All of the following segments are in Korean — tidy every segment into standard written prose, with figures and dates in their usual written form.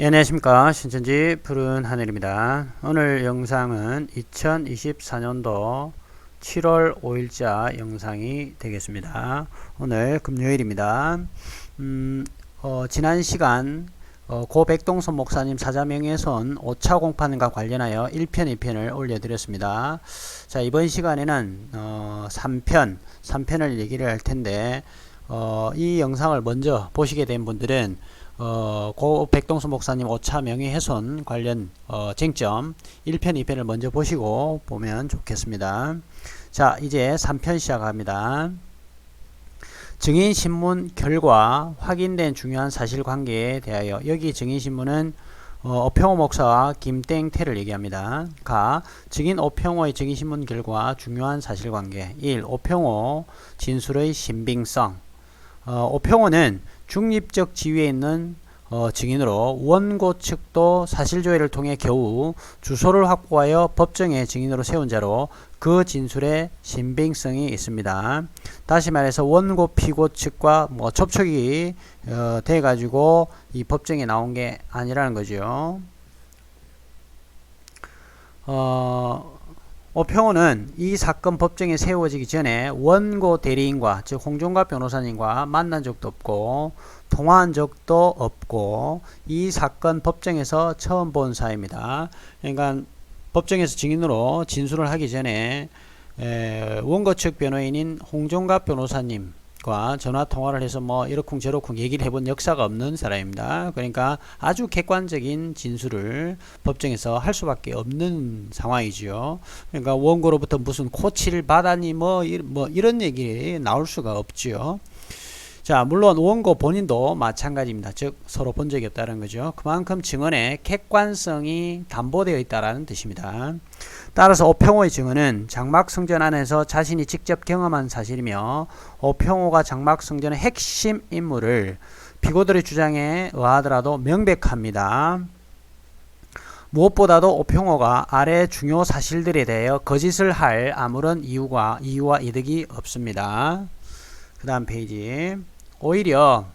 예, 안녕하십니까. 신천지 푸른 하늘입니다. 오늘 영상은 2024년도 7월 5일자 영상이 되겠습니다. 오늘 금요일입니다. 지난 시간 고 백동선 목사님 사자명예훼손 5차 공판과 관련하여 1편, 2편을 올려드렸습니다. 자, 이번 시간에는 3편을 얘기를 할 텐데 이 영상을 먼저 보시게 된 분들은 고 백동수 목사님 5차 명예훼손 관련 쟁점 1편, 2편을 먼저 보시고 보면 좋겠습니다. 자, 이제 3편 시작합니다. 증인신문 결과 확인된 중요한 사실관계에 대하여 여기 증인신문은 오평호 목사와 김땡태를 얘기합니다. 가 증인 오평호의 증인신문 결과 중요한 사실관계 1. 오평호 진술의 신빙성. 오평호는 중립적 지위에 있는 증인으로 원고 측도 사실조회를 통해 겨우 주소를 확보하여 법정에 증인으로 세운 자로 그 진술에 신빙성이 있습니다. 다시 말해서 원고 피고 측과 접촉이 돼 가지고 이 법정에 나온 게 아니라는 거죠. 오평호는 이 사건 법정에 세워지기 전에 원고 대리인과 즉 홍종갑 변호사님과 만난 적도 없고 통화한 적도 없고 이 사건 법정에서 처음 본 사입니다. 그러니까 법정에서 증인으로 진술을 하기 전에 원고 측 변호인인 홍종갑 변호사님과 전화 통화를 해서 이러쿵저러쿵 얘기를 해본 역사가 없는 사람입니다. 그러니까 아주 객관적인 진술을 법정에서 할 수밖에 없는 상황이죠. 그러니까 원고로부터 무슨 코치를 받았니 이런 얘기 나올 수가 없죠. 자, 물론 원고 본인도 마찬가지입니다. 즉 서로 본 적이 없다는 거죠. 그만큼 증언의 객관성이 담보되어 있다는 뜻입니다. 따라서 오평호의 증언은 장막성전 안에서 자신이 직접 경험한 사실이며 오평호가 장막성전의 핵심 인물을 피고들의 주장에 의하더라도 명백합니다. 무엇보다도 오평호가 아래 중요 사실들에 대하여 거짓을 할 아무런 이유와 이득이 없습니다. 그 다음 페이지. 오히려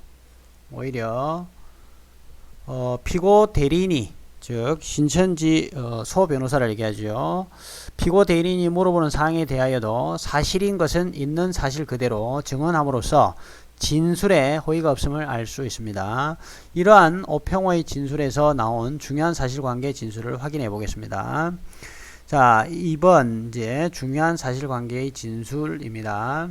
피고 대리인이 즉 신천지 소 변호사를 얘기하죠. 피고 대리인이 물어보는 사항에 대하여도 사실인 것은 있는 사실 그대로 증언함으로써 진술에 허위가 없음을 알 수 있습니다. 이러한 오평호의 진술에서 나온 중요한 사실관계 진술을 확인해 보겠습니다. 자, 2번 이제 중요한 사실관계의 진술입니다.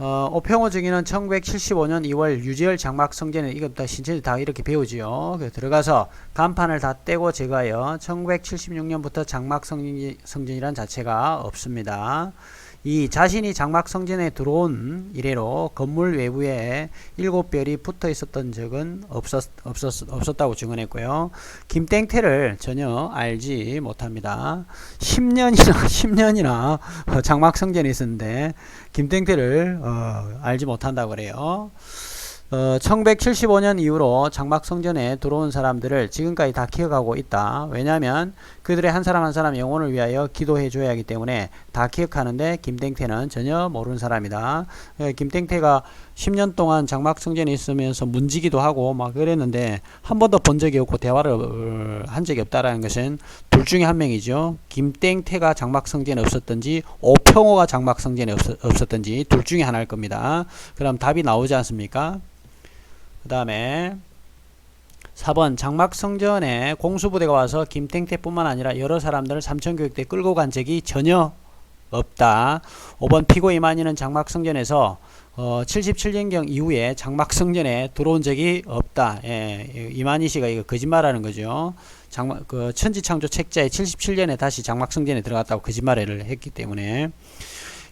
오평호 증인은 1975년 2월 유재열 장막성전에 이것부터 신천지 다 이렇게 배우지요. 들어가서 간판을 다 떼고 제거하여 1976년부터 장막성전이란 자체가 없습니다. 이 자신이 장막성전에 들어온 이래로 건물 외부에 7별이 붙어 있었던 적은 없었다고 증언했고요. 김땡태를 전혀 알지 못합니다. 10년이나 장막성전에 있었는데 김땡태를 알지 못한다고 그래요. 1975년 이후로 장막성전에 들어온 사람들을 지금까지 다 기억하고 있다. 왜냐하면 그들의 한 사람 한 사람 영혼을 위하여 기도해 줘야 하기 때문에 다 기억하는데 김땡태는 전혀 모르는 사람이다. 김땡태가 10년 동안 장막성전에 있으면서 문지기도 하고 막 그랬는데 한 번도 본 적이 없고 대화를 한 적이 없다라는 것은 둘 중에 한 명이죠. 김땡태가 장막성전에 없었든지 오평호가 장막성전에 없었든지 둘 중에 하나일 겁니다. 그럼 답이 나오지 않습니까? 그 다음에 4번 장막성전에 공수부대가 와서 김땡태뿐만 아니라 여러 사람들을 삼천교육대 끌고 간 적이 전혀 없다. 5번 피고 이만희는 장막성전에서 77년경 이후에 장막성전에 들어온 적이 없다. 이만희 씨가 이거 거짓말하는 거죠. 천지창조 책자에 77년에 다시 장막성전에 들어갔다고 거짓말을 했기 때문에.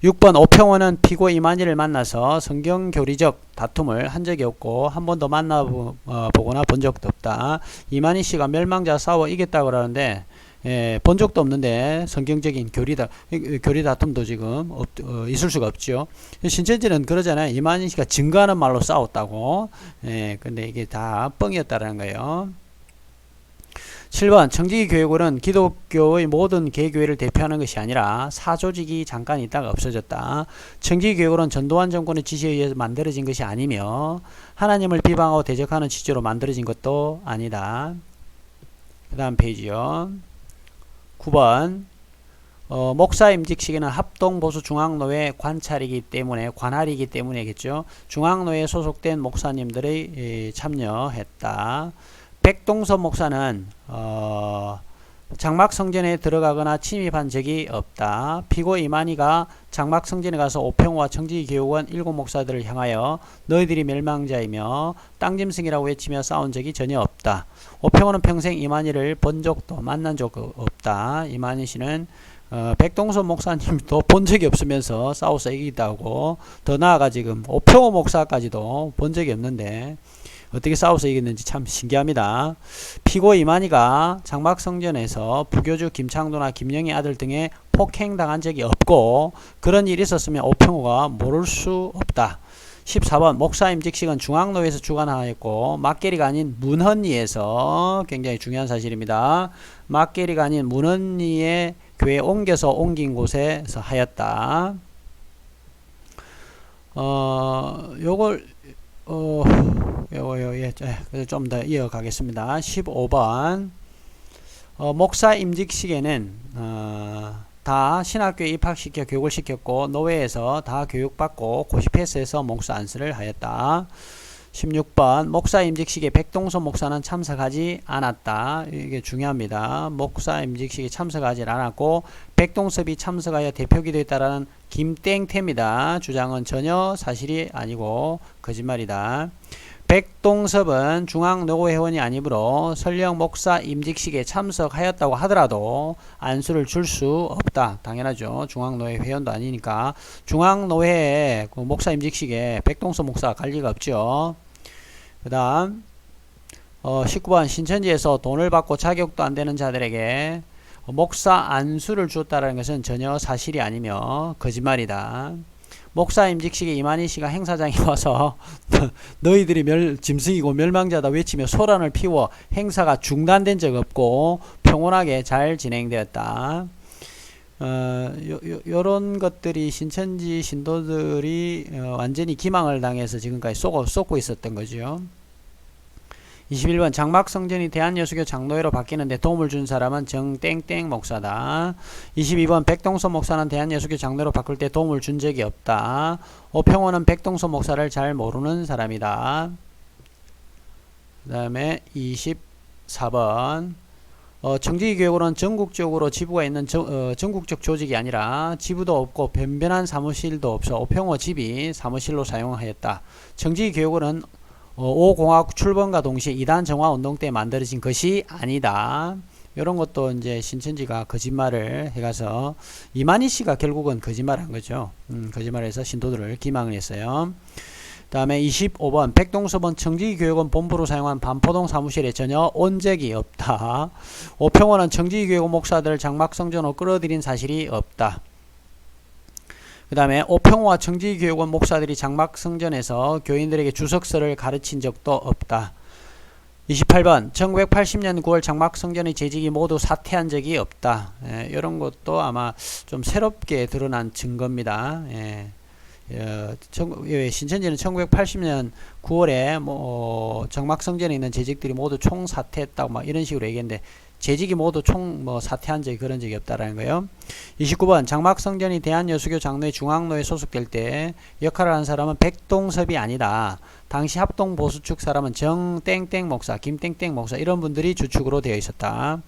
6번 오평호는 피고 이만희를 만나서 성경교리적 다툼을 한 적이 없고 한 번도 만나보거나 본 적도 없다. 이만희 씨가 멸망자 싸워 이겼다고 그러는데 본 적도 없는데 성경적인 교리 다툼도 지금 있을 수가 없죠. 신천지는 그러잖아요. 이만희 씨가 증거하는 말로 싸웠다고. 근데 이게 다 뻥이었다는 거예요. 7번 청지기교회군은 기독교의 모든 개교회를 대표하는 것이 아니라 사조직이 잠깐 있다가 없어졌다. 청지기교회군은 전두환 정권의 지시에 의해서 만들어진 것이 아니며 하나님을 비방하고 대적하는 취지로 만들어진 것도 아니다. 그 다음 페이지요. 9번 목사 임직 시기는 합동보수 중앙노회 관찰이기 때문에 관할이기 때문에겠죠. 중앙노회에 소속된 목사님들이 참여했다. 백동섭 목사는 장막성전에 들어가거나 침입한 적이 없다. 피고 이만희가 장막성전에 가서 오평호와 청지기교육원 7목사들을 향하여 너희들이 멸망자이며 땅짐승이라고 외치며 싸운 적이 전혀 없다. 오평호는 평생 이만희를 본 적도 만난 적도 없다. 이만희 씨는 백동섭 목사님도 본 적이 없으면서 싸워서 이기다고, 더 나아가 지금 오평호 목사까지도 본 적이 없는데 어떻게 싸워서 이겼는지 참 신기합니다. 피고 이만희가 장막성전에서 부교주 김창도나 김영희 아들 등에 폭행당한 적이 없고 그런 일이 있었으면 오평호가 모를 수 없다. 14번 목사 임직식은 중앙노회에서 주관하였고 막계리가 아닌 문헌리에서, 굉장히 중요한 사실입니다. 막계리가 아닌 문헌리의 교회에 옮긴 곳에서 하였다. 요걸 좀 더 이어가겠습니다. 15번 목사 임직 시기에는 다 신학교에 입학시켜 교육을 시켰고 노회에서 다 교육받고 고시 패스해서 목사 안수를 하였다. 16번 목사 임직 시기에 백동섭 목사는 참석하지 않았다. 이게 중요합니다. 목사 임직 시기에 참석하지 않았고 백동섭이 참석하여 대표기도했다라는 김땡태입니다. 주장은 전혀 사실이 아니고 거짓말이다. 백동섭은 중앙노회 회원이 아니므로 설령 목사 임직 시기에 참석하였다고 하더라도 안수를 줄 수 없다. 당연하죠. 중앙노회 회원도 아니니까. 중앙노회에 그 목사 임직 시기에 백동섭 목사가 갈 리가 없죠. 그 다음 19번 신천지에서 돈을 받고 자격도 안 되는 자들에게 목사 안수를 주었다는 것은 전혀 사실이 아니며 거짓말이다. 목사 임직 시기에 이만희 씨가 행사장에 와서 너희들이 짐승이고 멸망자다 외치며 소란을 피워 행사가 중단된 적 없고 평온하게 잘 진행되었다. 요런 것들이 신천지 신도들이 완전히 기망을 당해서 지금까지 쏟고 있었던 거죠. 21번 장막성전이 대한여수교 장로회로 바뀌는데 도움을 준 사람은 정땡땡 목사다. 22번 백동섭 목사는 대한여수교 장로회로 바꿀 때 도움을 준 적이 없다. 오평호는 백동섭 목사를 잘 모르는 사람이다. 그 다음에 24번 청지기교육원은 전국적으로 지부가 있는 전국적 조직이 아니라 지부도 없고 변변한 사무실도 없어 오평호 집이 사무실로 사용하였다. 청지기교육원은 5공화국 출범과 동시에 2단 정화운동 때 만들어진 것이 아니다. 이런 것도 이제 신천지가 거짓말을 해가서 이만희 씨가 결국은 거짓말한 거죠. 거짓말해서 신도들을 기망을 했어요. 다음에 25번 백동섭은 청지기교육원 본부로 사용한 반포동 사무실에 전혀 온 적이 없다. 오평호는 청지기교육원 목사들을 장막성전으로 끌어들인 사실이 없다. 그 다음에 오평호와 청지기교육원 목사들이 장막성전에서 교인들에게 주석서를 가르친 적도 없다. 28번 1980년 9월 장막성전의 재직이 모두 사퇴한 적이 없다. 이런 것도 아마 좀 새롭게 드러난 증거입니다. 신천지는 1980년 9월에 장막성전에 있는 재직들이 모두 총사퇴했다고 막 이런 식으로 얘기했는데 재직이 모두 사퇴한 적이 그런 적이 없다라는 거예요. 29번 장막성전이 대한여수교 장로회 중앙노에 소속될 때 역할을 한 사람은 백동섭이 아니다. 당시 합동보수 측 사람은 정땡땡 목사, 김땡땡 목사 이런 분들이 주축으로 되어 있었다.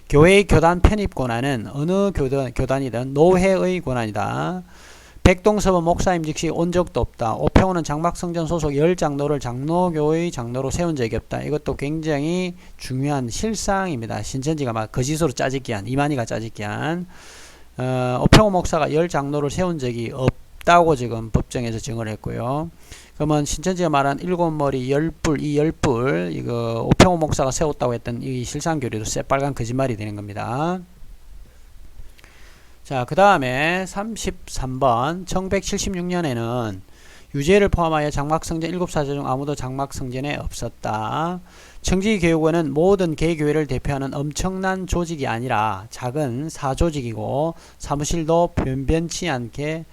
교회의 교단 편입 권한은 어느 교단이든 노회의 권한이다. 백동섭은 목사 임직 시 온 적도 없다. 오평호는 장막성전 소속 10장로를 장로교의 장로로 세운 적이 없다. 이것도 굉장히 중요한 실상입니다. 신천지가 막 거짓으로 짜집기 한, 이만희가 짜집기 한 오평호 목사가 10장로를 세운 적이 없다고 지금 법정에서 증언을 했고요. 그러면 신천지가 말한 7머리 10뿔, 이 10뿔 이거 오평호 목사가 세웠다고 했던 이 실상교리도 새빨간 거짓말이 되는 겁니다. 자, 그 다음에 33번 1176년에는 유죄를 포함하여 장막성전 7사자 중 아무도 장막성전에 없었다. 청지기교육원은 모든 개교회를 대표하는 엄청난 조직이 아니라 작은 사조직이고 사무실도 변변치 않게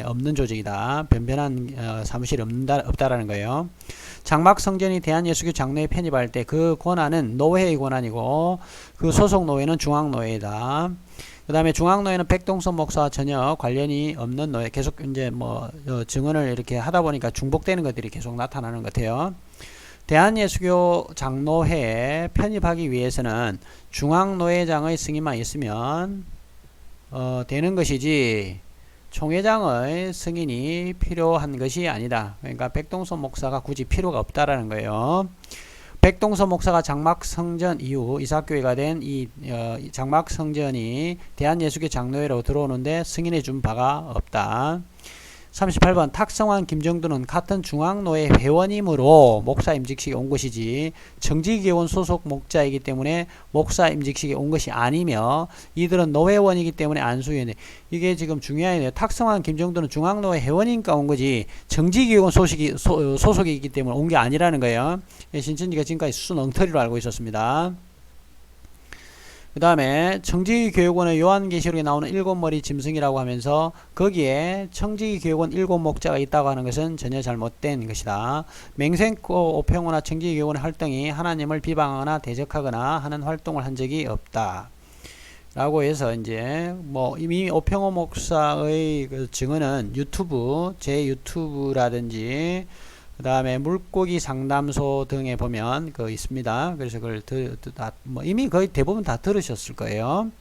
없는 조직이다. 변변한 사무실이 없다라는 거예요. 장막성전이 대한예수교 장로회 편입할 때 그 권한은 노회의 권한이고 그 소속 노회는 중앙노회이다. 그 다음에 중앙노회는 백동선 목사와 전혀 관련이 없는 노회. 계속 이제 뭐 증언을 이렇게 하다 보니까 중복되는 것들이 계속 나타나는 것 같아요. 대한예수교 장로회에 편입하기 위해서는 중앙노회장의 승인만 있으면 되는 것이지 총회장의 승인이 필요한 것이 아니다. 그러니까 백동선 목사가 굳이 필요가 없다라는 거예요. 백동선 목사가 장막성전 이후 이삭교회가 된 이 장막성전이 대한예수교 장로회로 들어오는데 승인해 준 바가 없다. 38번 탁성환 김정두는 같은 중앙노회 회원이므로 목사 임직식에 온 것이지 정직교원 소속 목자이기 때문에 목사 임직식에 온 것이 아니며 이들은 노회원이기 때문에 안수위원회. 이게 지금 중요해요. 탁성환 김정두는 중앙노회 회원이니까 온 거지 정직교원 소속이기 때문에 온 게 아니라는 거예요. 신천지가 지금까지 수순 엉터리로 알고 있었습니다. 그 다음에 청지기교육원의 요한계시록에 나오는 7머리 짐승이라고 하면서 거기에 청지기교육원 7목자가 있다고 하는 것은 전혀 잘못된 것이다. 맹생코 오평호나 청지기교육원의 활동이 하나님을 비방하거나 대적하거나 하는 활동을 한 적이 없다. 라고 해서 이제 뭐 이미 오평호 목사의 그 증언은 유튜브, 제 유튜브라든지 그 다음에 물고기 상담소 등에 보면 그 있습니다. 그래서 그걸 뭐 이미 거의 대부분 다 들으셨을 거예요.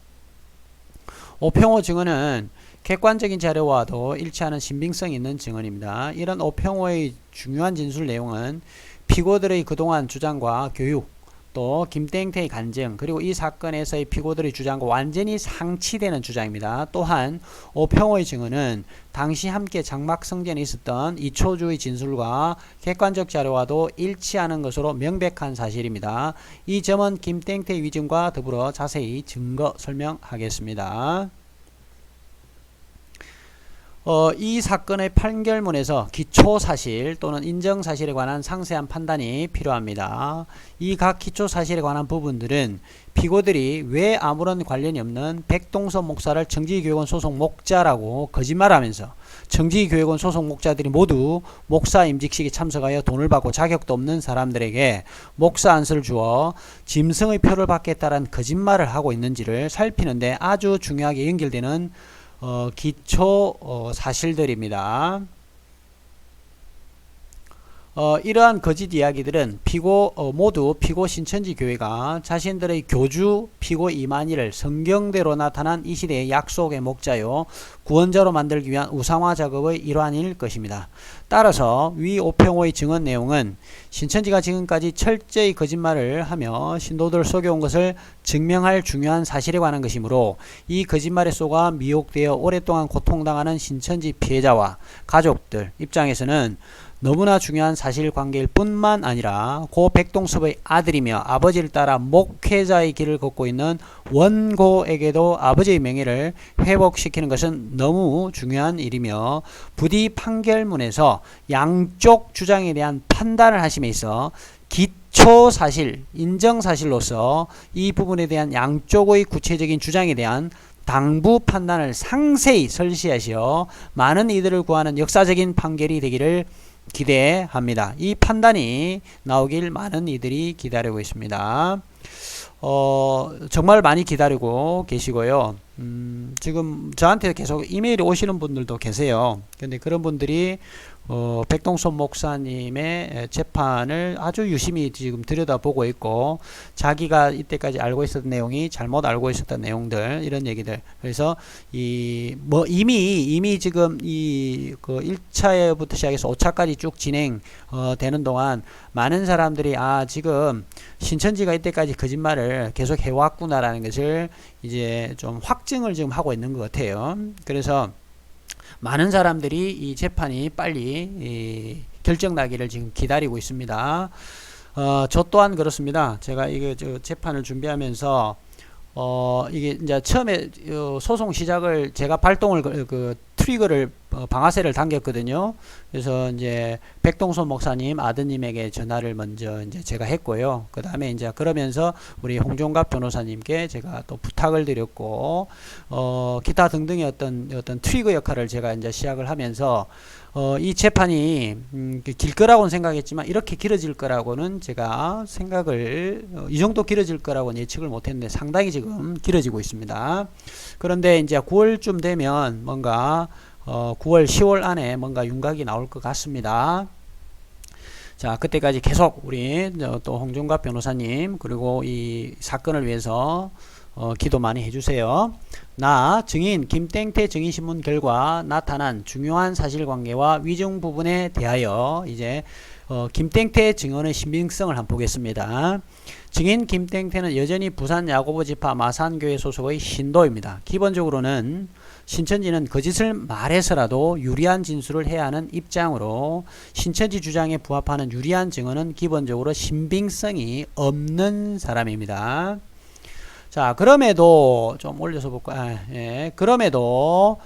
오평호 증언은 객관적인 자료와도 일치하는 신빙성 있는 증언입니다. 이런 오평호의 중요한 진술 내용은 피고들의 그동안 주장과 교육, 또 김땡땡의 간증, 그리고 이 사건에서의 피고들의 주장과 완전히 상치되는 주장입니다. 또한 오평호의 증언은 당시 함께 장막성전에 있었던 이초주의 진술과 객관적 자료와도 일치하는 것으로 명백한 사실입니다. 이 점은 김땡땡의 위증과 더불어 자세히 증거 설명하겠습니다. 이 사건의 판결문에서 기초사실 또는 인정사실에 관한 상세한 판단이 필요합니다. 이 각 기초사실에 관한 부분들은 피고들이 왜 아무런 관련이 없는 백동선 목사를 청지기교육원 소속 목자라고 거짓말하면서 청지기교육원 소속 목자들이 모두 목사 임직식에 참석하여 돈을 받고 자격도 없는 사람들에게 목사 안수를 주어 짐승의 표를 받겠다는 거짓말을 하고 있는지를 살피는데 아주 중요하게 연결되는 기초 사실들입니다. 이러한 거짓 이야기들은 모두 피고 신천지 교회가 자신들의 교주 피고 이만희를 성경대로 나타난 이 시대의 약속의 목자요 구원자로 만들기 위한 우상화 작업의 일환일 것입니다. 따라서 위 오평호의 증언 내용은 신천지가 지금까지 철저히 거짓말을 하며 신도들을 속여온 것을 증명할 중요한 사실에 관한 것이므로 이 거짓말에 속아 미혹되어 오랫동안 고통당하는 신천지 피해자와 가족들 입장에서는 너무나 중요한 사실관계일 뿐만 아니라 고 백동섭의 아들이며 아버지를 따라 목회자의 길을 걷고 있는 원고에게도 아버지의 명예를 회복시키는 것은 너무 중요한 일이며 부디 판결문에서 양쪽 주장에 대한 판단을 하심에 있어 기초사실, 인정사실로서 이 부분에 대한 양쪽의 구체적인 주장에 대한 당부 판단을 상세히 설시하시어 많은 이들을 구하는 역사적인 판결이 되기를 기대합니다. 이 판단이 나오길 많은 이들이 기다리고 있습니다. 정말 많이 기다리고 계시고요. 지금 저한테 계속 이메일이 오시는 분들도 계세요. 근데 그런 분들이 백동선 목사님의 재판을 아주 유심히 지금 들여다보고 있고 자기가 이때까지 알고 있었던 내용이 잘못 알고 있었던 내용들 이런 얘기들 그래서 이미 지금 그 1차부터 시작해서 5차까지 쭉 진행되는 동안 많은 사람들이 지금 신천지가 이때까지 거짓말을 계속 해왔구나라는 것을 이제 좀 확증을 지금 하고 있는 것 같아요. 그래서 많은 사람들이 이 재판이 빨리 결정나기를 지금 기다리고 있습니다. 저 또한 그렇습니다. 제가 이게 재판을 준비하면서 이게 이제 처음에 소송 시작을 제가 발동을 트리거를 방아쇠를 당겼거든요. 그래서 이제 백동선 목사님 아드님에게 전화를 먼저 이제 제가 했고요. 그 다음에 이제 그러면서 우리 홍종갑 변호사님께 제가 또 부탁을 드렸고, 기타 등등의 어떤 트리거 역할을 제가 이제 시작을 하면서, 이 재판이 길 거라고는 생각했지만 이렇게 길어질 거라고는 제가 생각을 이 정도 길어질 거라고는 예측을 못했는데 상당히 지금 길어지고 있습니다. 그런데 이제 9월쯤 되면 뭔가 9월 10월 안에 뭔가 윤곽이 나올 것 같습니다. 자, 그때까지 계속 우리 또 홍종갑 변호사님 그리고 이 사건을 위해서 기도 많이 해주세요. 나 증인 김땡태 증인신문 결과 나타난 중요한 사실관계와 위증 부분에 대하여 이제 김땡태 증언의 신빙성을 한번 보겠습니다. 증인 김땡태는 여전히 부산 야고보 지파 마산교회 소속의 신도입니다. 기본적으로는 신천지는 거짓을 말해서라도 유리한 진술을 해야 하는 입장으로 신천지 주장에 부합하는 유리한 증언은 기본적으로 신빙성이 없는 사람입니다. 자, 그럼에도 좀 올려서 볼까? 그럼에도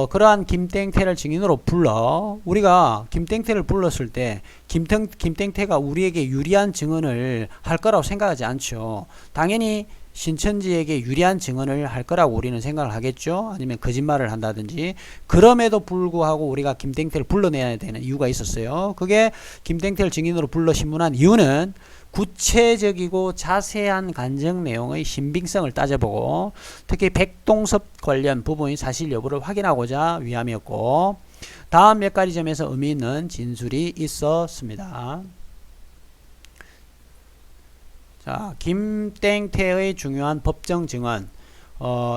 그러한 김땡태를 증인으로 불러 우리가 김땡태를 불렀을 때 김땡태가 우리에게 유리한 증언을 할 거라고 생각하지 않죠. 당연히 신천지에게 유리한 증언을 할 거라고 우리는 생각을 하겠죠. 아니면 거짓말을 한다든지. 그럼에도 불구하고 우리가 김땡태를 불러내야 되는 이유가 있었어요. 그게 김땡태를 증인으로 불러 신문한 이유는 구체적이고 자세한 간증 내용의 신빙성을 따져보고 특히 백동섭 관련 부분의 사실 여부를 확인하고자 위함이었고, 다음 몇 가지 점에서 의미 있는 진술이 있었습니다. 자, 김땡태의 중요한 법정 증언.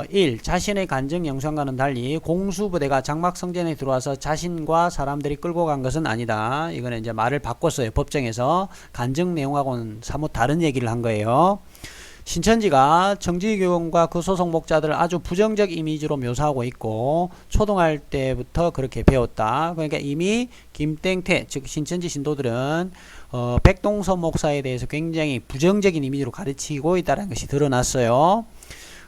1. 자신의 간증 영상과는 달리 공수부대가 장막성전에 들어와서 자신과 사람들이 끌고 간 것은 아니다. 이거는 이제 말을 바꿨어요. 법정에서 간증 내용하고는 사뭇 다른 얘기를 한 거예요. 신천지가 정지교원과 그 소속 목자들을 아주 부정적 이미지로 묘사하고 있고 초등할 때부터 그렇게 배웠다. 그러니까 이미 김땡태 즉 신천지 신도들은 백동섭 목사에 대해서 굉장히 부정적인 이미지로 가르치고 있다는 것이 드러났어요.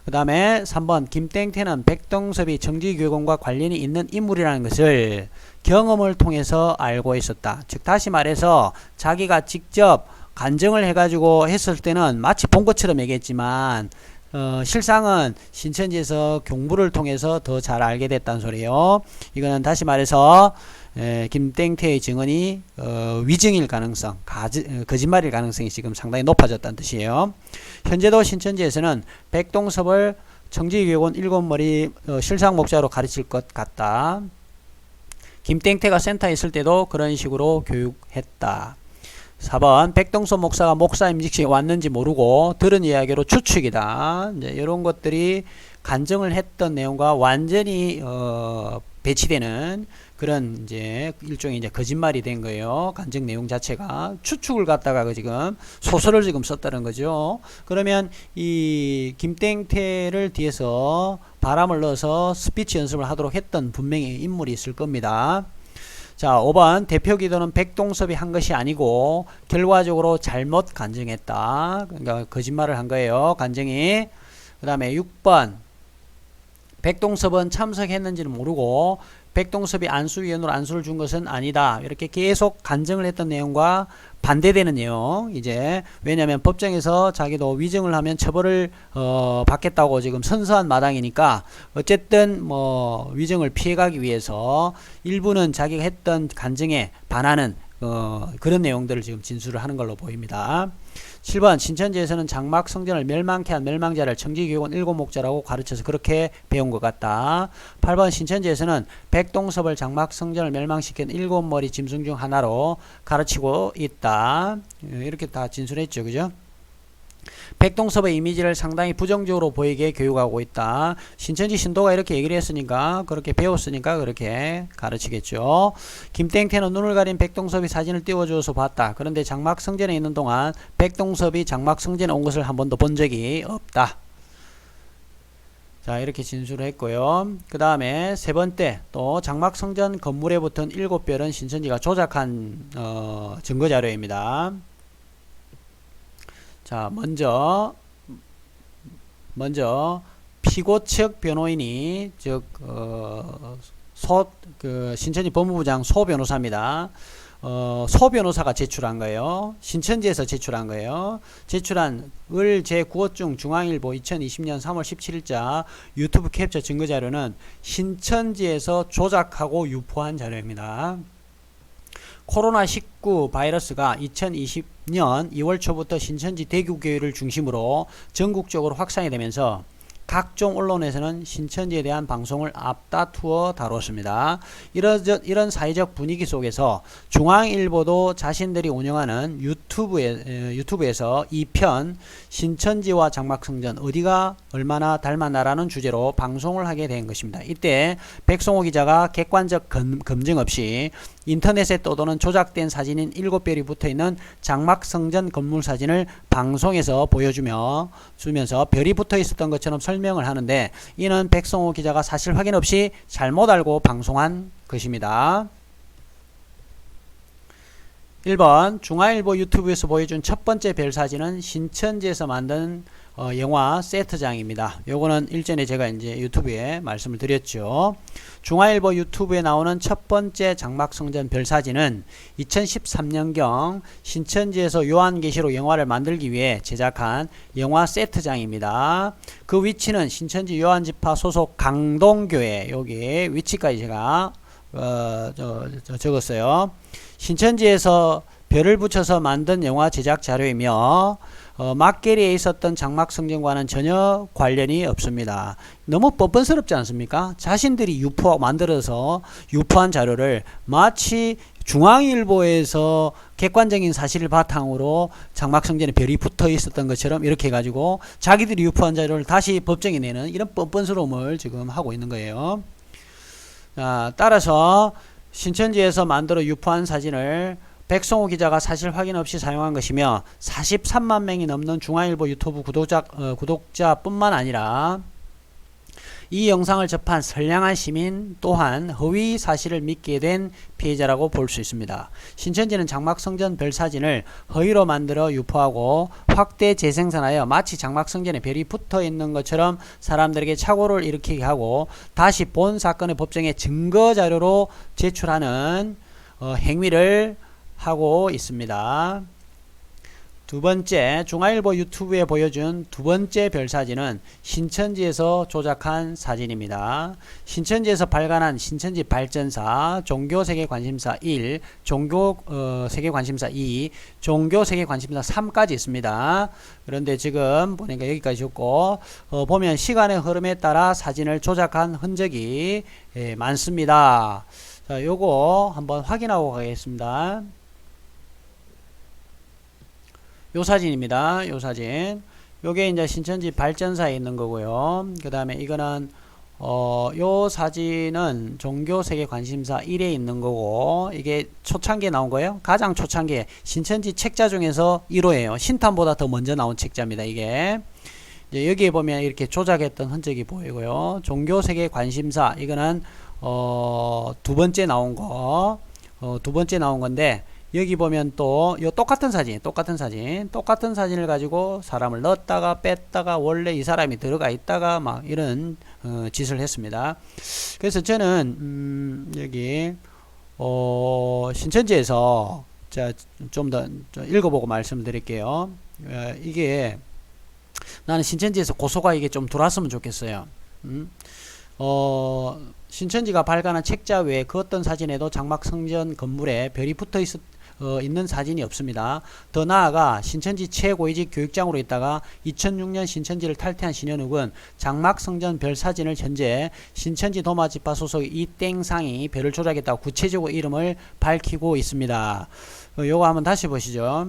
그 다음에 3번 김땡태는 백동섭이 정지교원과 관련이 있는 인물이라는 것을 경험을 통해서 알고 있었다. 즉 다시 말해서 자기가 직접 간증을 해가지고 했을 때는 마치 본 것처럼 얘기했지만 실상은 신천지에서 공부를 통해서 더 잘 알게 됐다는 소리예요. 이거는 다시 말해서 김땡태의 증언이 위증일 가능성, 거짓말일 가능성이 지금 상당히 높아졌다는 뜻이에요. 현재도 신천지에서는 백동섭을 정지교원 7머리 실상 목자로 가르칠 것 같다. 김땡태가 센터에 있을 때도 그런 식으로 교육했다. 4번 백동섭 목사가 목사 임직식에 왔는지 모르고 들은 이야기로 추측이다. 이제 이런 것들이 간증을 했던 내용과 완전히 배치되는 그런 이제 일종의 이제 거짓말이 된 거예요. 간증 내용 자체가 추측을 갖다가 지금 소설을 지금 썼다는 거죠. 그러면 이 김땡태를 뒤에서 바람을 넣어서 스피치 연습을 하도록 했던 분명히 인물이 있을 겁니다. 자, 5번 대표 기도는 백동섭이 한 것이 아니고 결과적으로 잘못 간증했다. 그러니까 거짓말을 한 거예요. 간증이. 그 다음에 6번 백동섭은 참석했는지는 모르고 백동섭이 안수위원으로 안수를 준 것은 아니다. 이렇게 계속 간증을 했던 내용과 반대되는 내용. 이제 왜냐하면 법정에서 자기도 위증을 하면 처벌을 받겠다고 지금 선서한 마당이니까 어쨌든 뭐 위증을 피해가기 위해서 일부는 자기가 했던 간증에 반하는 그런 내용들을 지금 진술을 하는 걸로 보입니다. 7번 신천지에서는 장막 성전을 멸망케 한 멸망자를 정지교원 7목자라고 가르쳐서 그렇게 배운 것 같다. 8번 신천지에서는 백동섭을 장막 성전을 멸망시킨 7머리 짐승 중 하나로 가르치고 있다. 이렇게 다 진술했죠. 그죠? 백동섭의 이미지를 상당히 부정적으로 보이게 교육하고 있다. 신천지 신도가 이렇게 얘기를 했으니까 그렇게 배웠으니까 그렇게 가르치겠죠. 김땡태는 눈을 가린 백동섭이 사진을 띄워주어서 봤다. 그런데 장막 성전에 있는 동안 백동섭이 장막 성전에 온 것을 한 번도 본 적이 없다. 자, 이렇게 진술을 했고요. 그 다음에 세 번째 또 장막 성전 건물에 붙은 7별은 신천지가 조작한 증거자료입니다. 자, 먼저 피고 측 변호인이 즉 신천지 법무부장 소 변호사입니다. 소 변호사가 제출한 거예요. 신천지에서 제출한 거예요. 제출한 을 제9호증 중앙일보 2020년 3월 17일자 유튜브 캡처 증거자료는 신천지에서 조작하고 유포한 자료입니다. 코로나19 바이러스가 2020년 2월 초부터 신천지 대구교회를 중심으로 전국적으로 확산이 되면서 각종 언론에서는 신천지에 대한 방송을 앞다투어 다뤘습니다. 이런 사회적 분위기 속에서 중앙일보도 자신들이 운영하는 유튜브에서 2편 신천지와 장막성전 어디가 얼마나 닮았나라는 주제로 방송을 하게 된 것입니다. 이때 백성호 기자가 객관적 검증 없이 인터넷에 떠도는 조작된 사진인 7별이 붙어있는 장막성전 건물 사진을 방송에서 보여주면서 별이 붙어 있었던 것처럼 설명을 하는데, 이는 백성호 기자가 사실 확인 없이 잘못 알고 방송한 것입니다. 1번 중앙일보 유튜브에서 보여준 첫 번째 별 사진은 신천지에서 만든 영화 세트장입니다. 요거는 일전에 제가 이제 유튜브에 말씀을 드렸죠. 중앙일보 유튜브에 나오는 첫 번째 장막성전 별 사진은 2013년경 신천지에서 요한계시록 영화를 만들기 위해 제작한 영화 세트장입니다. 그 위치는 신천지 요한지파 소속 강동교회, 여기 위치까지 제가 적었어요. 신천지에서 별을 붙여서 만든 영화 제작 자료이며 막계리에 있었던 장막성전과는 전혀 관련이 없습니다. 너무 뻔뻔스럽지 않습니까? 자신들이 만들어서 유포한 자료를 마치 중앙일보에서 객관적인 사실을 바탕으로 장막성전에 별이 붙어 있었던 것처럼 이렇게 해가지고 자기들이 유포한 자료를 다시 법정에 내는 이런 뻔뻔스러움을 지금 하고 있는 거예요. 따라서 신천지에서 만들어 유포한 사진을 백성호 기자가 사실 확인 없이 사용한 것이며 43만 명이 넘는 중앙일보 유튜브 구독자뿐만 아니라 이 영상을 접한 선량한 시민 또한 허위 사실을 믿게 된 피해자라고 볼 수 있습니다. 신천지는 장막성전 별 사진을 허위로 만들어 유포하고 확대 재생산하여 마치 장막성전에 별이 붙어 있는 것처럼 사람들에게 착오를 일으키게 하고 다시 본 사건의 법정에 증거 자료로 제출하는 행위를 하고 있습니다. 두 번째, 중앙일보 유튜브에 보여준 두 번째 별 사진은 신천지에서 조작한 사진입니다. 신천지에서 발간한 신천지 발전사, 종교세계관심사 1, 종교세계관심사 2, 종교세계관심사 3까지 있습니다. 그런데 지금 보니까 여기까지 있고, 보면 시간의 흐름에 따라 사진을 조작한 흔적이 많습니다. 자, 요거 한번 확인하고 가겠습니다. 요 사진입니다. 요 사진. 요게 이제 신천지 발전사에 있는 거고요. 그 다음에 이거는 요 사진은 종교세계관심사 1에 있는 거고, 이게 초창기에 나온 거예요. 가장 초창기에 신천지 책자 중에서 1호예요. 신탄보다 더 먼저 나온 책자입니다. 이게 이제 여기에 보면 이렇게 조작했던 흔적이 보이고요. 종교세계관심사 이거는 두 번째 나온 거, 두 번째 나온 건데, 여기 보면 또 요 똑같은 사진을 가지고 사람을 넣었다가 뺐다가 원래 이 사람이 들어가 있다가 막 이런 짓을 했습니다. 그래서 저는 여기 신천지에서 좀 더 읽어보고 말씀을 드릴게요. 이게 나는 신천지에서 고소가 이게 좀 들어왔으면 좋겠어요. 신천지가 발간한 책자 외에 그 어떤 사진에도 장막성전 건물에 별이 붙어 있는 사진이 없습니다. 더 나아가 신천지 최고위직 교육장으로 있다가 2006년 신천지를 탈퇴한 신현욱은 장막성전 별 사진을 현재 신천지 도마지파 소속 이땡상이 별을 조작했다고 구체적으로 이름을 밝히고 있습니다. 요거 한번 다시 보시죠.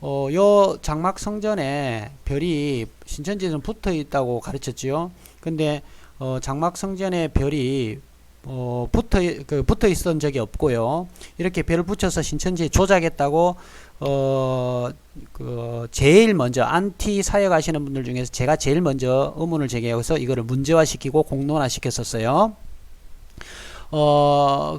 요 장막성전에 별이 신천지에는 붙어 있다고 가르쳤지요. 근데 장막성전에 별이 붙어 있었던 적이 없고요. 이렇게 별을 붙여서 신천지에 조작했다고 제일 먼저 안티 사역하시는 분들 중에서 제가 제일 먼저 의문을 제기해서 이거를 문제화시키고 공론화시켰었어요.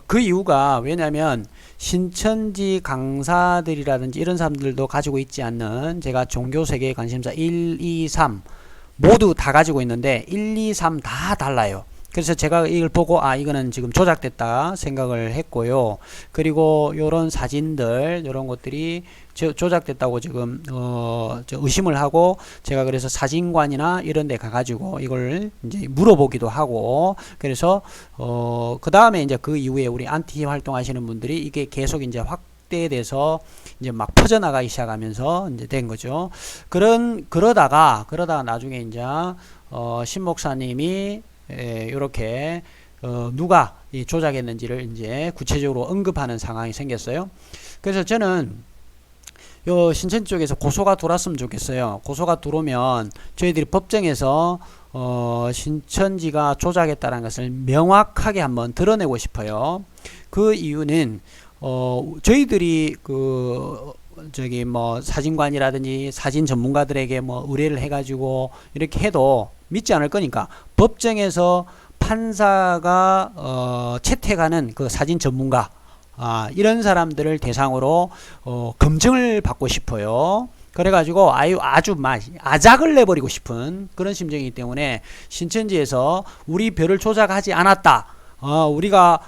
그 이유가 왜냐면 신천지 강사들이라든지 이런 사람들도 가지고 있지 않는, 제가 종교세계에 관심사 1, 2, 3 모두 다 가지고 있는데 1, 2, 3 다 달라요. 그래서 제가 이걸 보고 이거는 지금 조작됐다 생각을 했고요. 그리고 요런 사진들 요런 것들이 조작됐다고 지금 의심을 하고 제가 그래서 사진관이나 이런 데 가가지고 이걸 이제 물어보기도 하고 그래서 그 다음에 이제 그 이후에 우리 안티 활동하시는 분들이 이게 계속 이제 확대돼서 이제 막 퍼져나가기 시작하면서 이제 된 거죠. 그러다가 나중에 이제 신 목사님이 이렇게 누가 이 조작했는지를 이제 구체적으로 언급하는 상황이 생겼어요. 그래서 저는 요 신천지 쪽에서 고소가 들어왔으면 좋겠어요. 고소가 들어오면 저희들이 법정에서 신천지가 조작했다는 것을 명확하게 한번 드러내고 싶어요. 그 이유는 저희들이 사진관이라든지 사진 전문가들에게 의뢰를 해가지고 이렇게 해도 믿지 않을 거니까 법정에서 판사가 채택하는 그 사진 전문가 이런 사람들을 대상으로 검증을 받고 싶어요. 그래가지고 아주 아작을 내버리고 싶은 그런 심정이기 때문에 신천지에서 우리 별을 조작하지 않았다. 우리가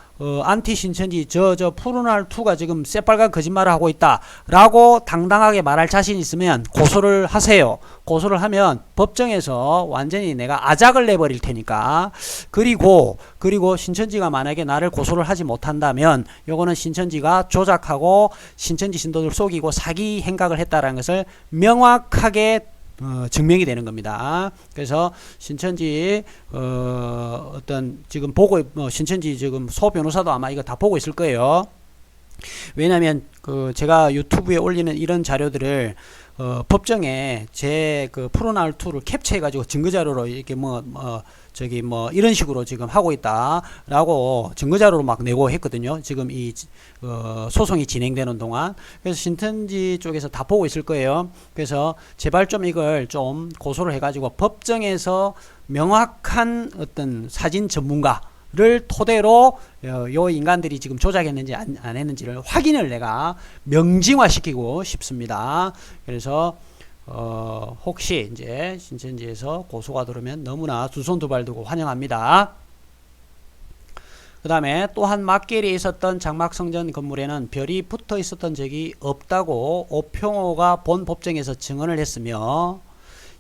안티 신천지 저 푸른알2가 지금 새빨간 거짓말을 하고 있다 라고 당당하게 말할 자신 있으면 고소를 하세요. 고소를 하면 법정에서 완전히 내가 아작을 내버릴 테니까. 그리고 신천지가 만약에 나를 고소를 하지 못한다면 요거는 신천지가 조작하고 신천지 신도들 속이고 사기 행각을 했다라는 것을 명확하게 증명이 되는 겁니다. 그래서 신천지 지금 보고 신천지 지금 소 변호사도 아마 이거 다 보고 있을 거예요. 왜냐하면 제가 유튜브에 올리는 이런 자료들을 법정에 제 푸른알2를 캡처해가지고 증거자료로 이렇게 이런 식으로 지금 하고 있다라고 증거자료로 막 내고 했거든요. 지금 이 소송이 진행되는 동안. 그래서 신천지 쪽에서 다 보고 있을 거예요. 그래서 제발 좀 이걸 좀 고소를 해가지고 법정에서 명확한 어떤 사진 전문가를 토대로 요 인간들이 지금 조작했는지 안 했는지를 확인을 내가 명징화시키고 싶습니다. 그래서 혹시 이제 신천지에서 고소가 들어오면 너무나 두 손 두 발 두고 환영합니다. 그 다음에 또한 막길에 있었던 장막성전 건물에는 별이 붙어 있었던 적이 없다고 오평호가 본 법정에서 증언을 했으며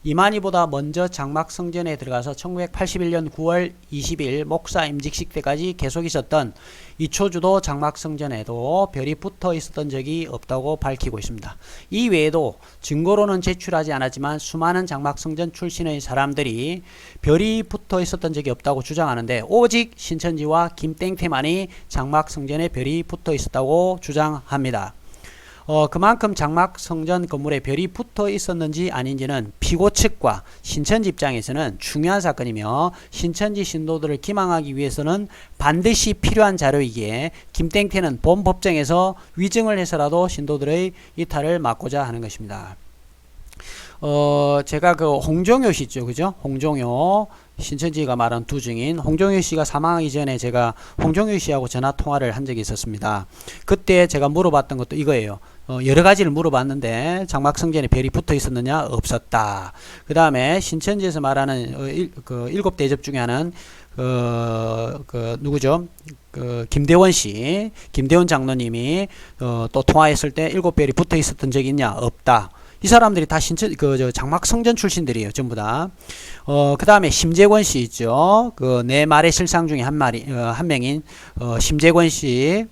이만희보다 먼저 장막성전에 들어가서 1981년 9월 20일 목사 임직식 때까지 계속 있었던 이초주도 장막성전에도 별이 붙어 있었던 적이 없다고 밝히고 있습니다. 이 외에도 증거로는 제출하지 않았지만 수많은 장막성전 출신의 사람들이 별이 붙어 있었던 적이 없다고 주장하는데 오직 신천지와 김땡태만이 장막성전에 별이 붙어 있었다고 주장합니다. 그만큼 장막성전 건물에 별이 붙어 있었는지 아닌지는 피고 측과 신천지 입장에서는 중요한 사건이며 신천지 신도들을 기망하기 위해서는 반드시 필요한 자료이기에 김땡태는 본 법정에서 위증을 해서라도 신도들의 이탈을 막고자 하는 것입니다. 제가 홍종효 씨 있죠, 그죠? 홍종효 신천지가 말한 두 증인 홍종효 씨가 사망하기 전에 제가 홍종효 씨하고 전화 통화를 한 적이 있었습니다. 그때 제가 물어봤던 것도 이거예요. 여러 가지를 물어봤는데 장막성전에 별이 붙어 있었느냐? 없었다. 그 다음에 신천지에서 말하는 일곱 대접 중에 하나는 누구죠? 김대원 씨, 김대원 장로님이 또 통화했을 때 일곱 별이 붙어 있었던 적이 있냐? 없다. 이 사람들이 다 장막성전 출신들이에요, 전부 다. 그 다음에 심재권 씨 있죠. 네 말의 실상 중에 한 명인, 심재권 씨,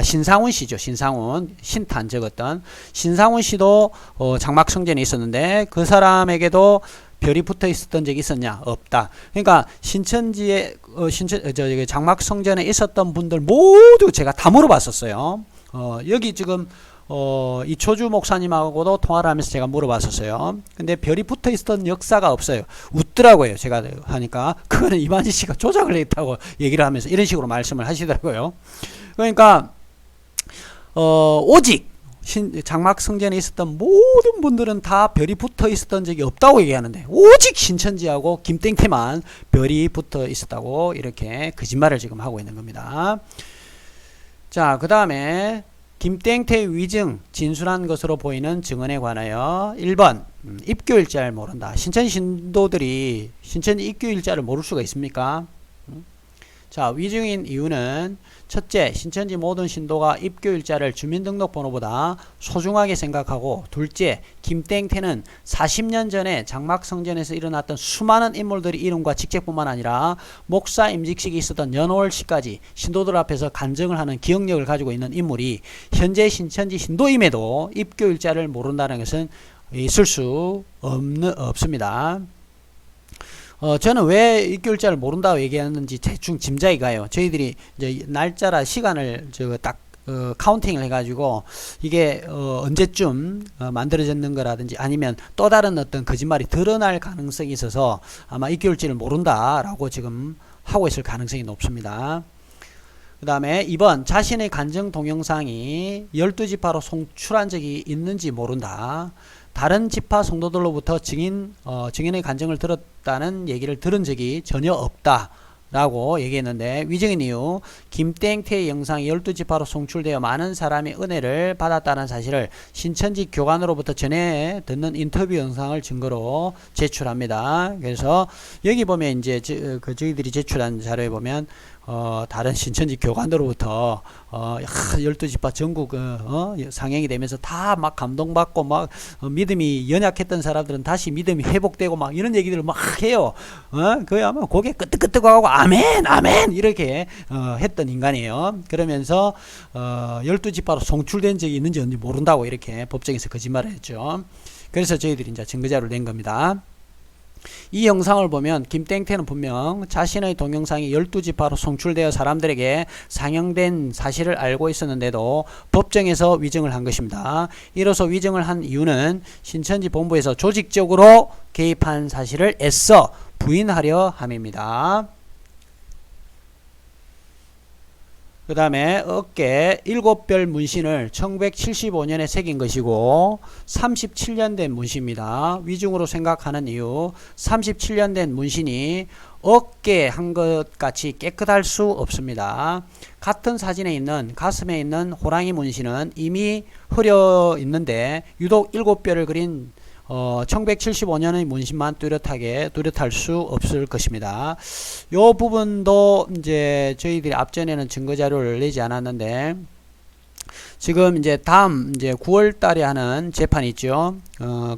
신상훈 씨죠. 신상훈, 신탄 적었던. 신상훈 씨도, 장막성전에 있었는데, 그 사람에게도 별이 붙어 있었던 적이 있었냐? 없다. 그러니까, 신천지에, 장막성전에 있었던 분들 모두 제가 다 물어봤었어요. 여기 지금, 이초주 목사님하고도 통화를 하면서 제가 물어봤었어요. 근데 별이 붙어 있었던 역사가 없어요. 웃더라고요. 제가 하니까. 그거는 이만희 씨가 조작을 했다고 얘기를 하면서 이런 식으로 말씀을 하시더라고요. 그러니까, 오직, 장막성전에 있었던 모든 분들은 다 별이 붙어 있었던 적이 없다고 얘기하는데, 오직 신천지하고 김땡태만 별이 붙어 있었다고 이렇게 거짓말을 지금 하고 있는 겁니다. 자, 그 다음에, 김땡태의 위증 진술한 것으로 보이는 증언에 관하여 1번 입교일자를 모른다. 신천지 신도들이 신천지 입교일자를 모를 수가 있습니까? 자, 위증인 이유는 첫째, 신천지 모든 신도가 입교일자를 주민등록번호보다 소중하게 생각하고, 둘째, 김땡태는 40년 전에 장막성전에서 일어났던 수많은 인물들의 이름과 직책뿐만 아니라 목사 임직식이 있었던 연월시까지 신도들 앞에서 간증을 하는 기억력을 가지고 있는 인물이 현재 신천지 신도임에도 입교일자를 모른다는 것은 있을 수 없습니다. 저는 왜 입교일자를 모른다고 얘기하는지 대충 짐작이 가요. 저희들이 이제 날짜라 시간을 카운팅을 해가지고 이게 언제쯤 만들어졌는 거라든지 아니면 또 다른 어떤 거짓말이 드러날 가능성이 있어서 아마 입교일지를 모른다라고 지금 하고 있을 가능성이 높습니다. 그 다음에 2번, 자신의 간증 동영상이 12지파로 송출한 적이 있는지 모른다. 다른 지파 성도들로부터 증인의 간증을 들었다는 얘기를 들은 적이 전혀 없다 라고 얘기했는데, 위증인 이유, 김땡태의 영상이 12지파로 송출되어 많은 사람이 은혜를 받았다는 사실을 신천지 교관으로부터 전해 듣는 인터뷰 영상을 증거로 제출합니다. 그래서 여기 보면 이제 저희들이 제출한 자료에 보면 다른 신천지 교관으로부터 12지파 전국 상영이 되면서 다 막 감동받고 막 믿음이 연약했던 사람들은 다시 믿음이 회복되고 막 이런 얘기들을 막 해요. 거의 아마 고개 끄덕끄덕하고 아멘 아멘 이렇게 했던 인간이에요. 그러면서 12지파로 송출된 적이 있는지 없는지 모른다고 이렇게 법정에서 거짓말을 했죠. 그래서 저희들이 이제 증거자료를 낸 겁니다. 이 영상을 보면 김땡태는 분명 자신의 동영상이 12지파로 송출되어 사람들에게 상영된 사실을 알고 있었는데도 법정에서 위증을 한 것입니다. 이로써 위증을 한 이유는 신천지 본부에서 조직적으로 개입한 사실을 애써 부인하려 함입니다. 그 다음에 어깨 7별 문신을 1975년에 새긴 것이고 37년 된 문신입니다. 위중으로 생각하는 이유, 37년 된 문신이 어깨에 한 것 같이 깨끗할 수 없습니다. 같은 사진에 있는 가슴에 있는 호랑이 문신은 이미 흐려 있는데 유독 7별을 그린 1975년의 문신만 뚜렷할 수 없을 것입니다. 요 부분도 이제 저희들이 앞전에는 증거 자료를 내지 않았는데, 지금 이제 다음 이제 9월 달에 하는 재판이 있죠.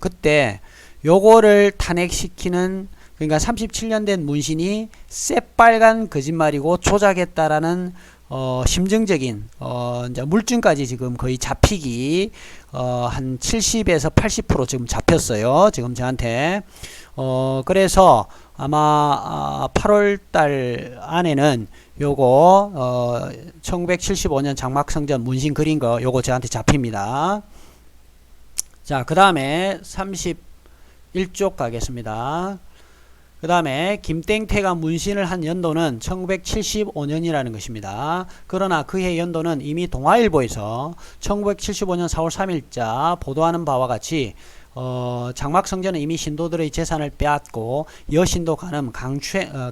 그때 요거를 탄핵시키는, 그러니까 37년 된 문신이 새빨간 거짓말이고 조작했다라는 심증적인 이제 물증까지 지금 거의 잡히기 한 70에서 80% 지금 잡혔어요. 지금 저한테. 그래서 아마 8월 달 안에는 요거 1975년 장막성전 문신 그린 거 요거 저한테 잡힙니다. 자, 그 다음에 31쪽 가겠습니다. 그 다음에 김땡태가 문신을 한 연도는 1975년이라는 것입니다. 그러나 그해 연도는 이미 동아일보에서 1975년 4월 3일자 보도하는 바와 같이 장막성전은 이미 신도들의 재산을 빼앗고 여신도 간음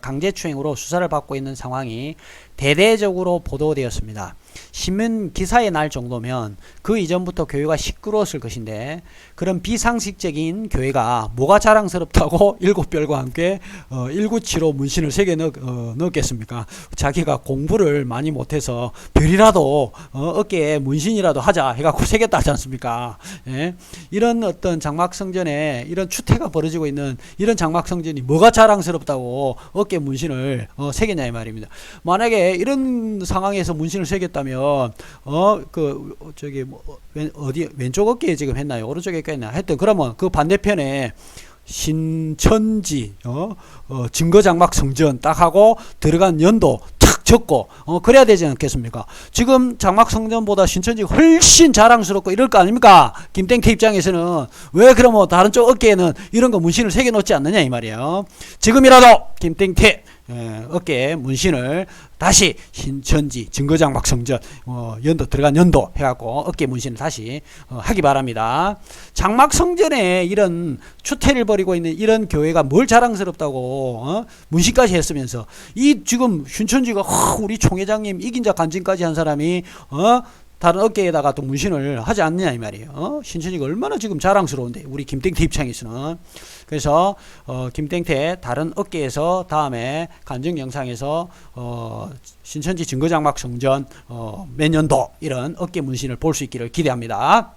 강제추행으로 수사를 받고 있는 상황이 대대적으로 보도되었습니다. 신문 기사에 날 정도면 그 이전부터 교회가 시끄러웠을 것인데, 그런 비상식적인 교회가 뭐가 자랑스럽다고 7별과 함께 1975 문신을 새겨 넣었겠습니까? 자기가 공부를 많이 못해서 별이라도 어깨에 문신이라도 하자 해갖고 새겼다 하지 않습니까? 예? 이런 어떤 장막성전에 이런 추태가 벌어지고 있는 이런 장막성전이 뭐가 자랑스럽다고 어깨 문신을 새겼냐 이 말입니다. 만약에 이런 상황에서 문신을 새겼다면 어디 왼쪽 어깨에 지금 했나요? 오른쪽에 했나? 하여튼 그러면 그 반대편에 신천지 증거장막 성전 딱 하고 들어간 연도 탁 적고 그래야 되지 않겠습니까? 지금 장막 성전보다 신천지가 훨씬 자랑스럽고 이럴 거 아닙니까? 김땡태 입장에서는 왜 그러면 다른 쪽 어깨에는 이런 거 문신을 새겨 놓지 않느냐 이 말이에요. 지금이라도 김땡태 어깨에 문신을 다시 신천지 증거장막 성전 연도 들어간 연도 해갖고 어깨 문신을 다시 하기 바랍니다. 장막 성전에 이런 추태를 벌이고 있는 이런 교회가 뭘 자랑스럽다고 문신까지 했으면서, 이 지금 신천지가 우리 총회장님 이긴 자 간증까지 한 사람이 다른 어깨에다가 또 문신을 하지 않느냐 이 말이에요. 신천지가 얼마나 지금 자랑스러운데 우리 김땡태 입장에서는. 그래서 김땡태 다른 어깨에서 다음에 간증 영상에서 신천지 증거장막 성전 몇 년도 이런 어깨 문신을 볼 수 있기를 기대합니다.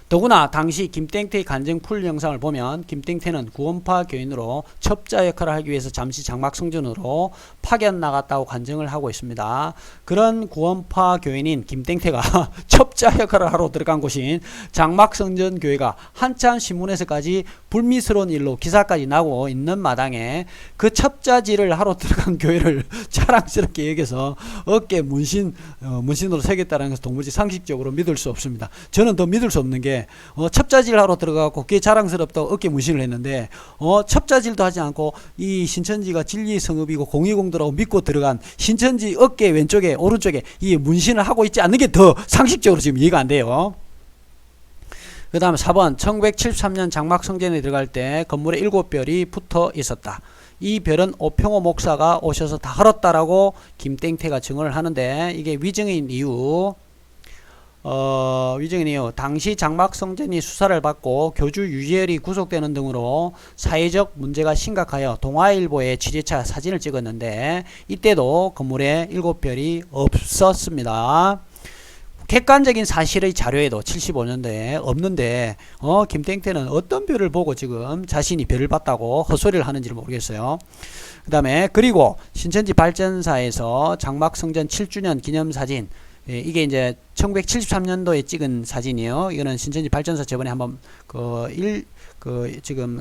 더구나 당시 김땡태의 간증 풀 영상을 보면 김땡태는 구원파 교인으로 첩자 역할을 하기 위해서 잠시 장막성전으로 파견 나갔다고 간증을 하고 있습니다. 그런 구원파 교인인 김땡태가 첩자 역할을 하러 들어간 곳인 장막성전 교회가 한참 신문에서까지 불미스러운 일로 기사까지 나고 있는 마당에 그 첩자질을 하러 들어간 교회를 자랑스럽게 여겨서 어깨 문신으로 새겼다는 것은 도무지 상식적으로 믿을 수 없습니다. 저는 더 믿을 수 없는 게 첩자질 하러 들어가고 그게 자랑스럽다고 어깨 문신을 했는데 첩자질도 하지 않고 이 신천지가 진리 성읍이고 공의공도라고 믿고 들어간 신천지 어깨 왼쪽에 오른쪽에 이 문신을 하고 있지 않는 게 더 상식적으로 지금 이해가 안 돼요. 그 다음 4번 1973년 장막성전에 들어갈 때 건물에 7별이 붙어 있었다. 이 별은 오평호 목사가 오셔서 다 헐었다라고 김땡태가 증언을 하는데 이게 위증인 이유 당시 장막성전이 수사를 받고 교주 유재열이 구속되는 등으로 사회적 문제가 심각하여 동아일보에 취재차 사진을 찍었는데 이때도 건물에 7별이 없었습니다. 객관적인 사실의 자료에도 75년도에 없는데 김땡태는 어떤 별을 보고 지금 자신이 별을 봤다고 헛소리를 하는지 모르겠어요. 그 다음에 그리고 신천지 발전사에서 장막성전 7주년 기념사진 이게 이제 1973년도에 찍은 사진이에요. 이거는 신천지 발전사 저번에 한번 지금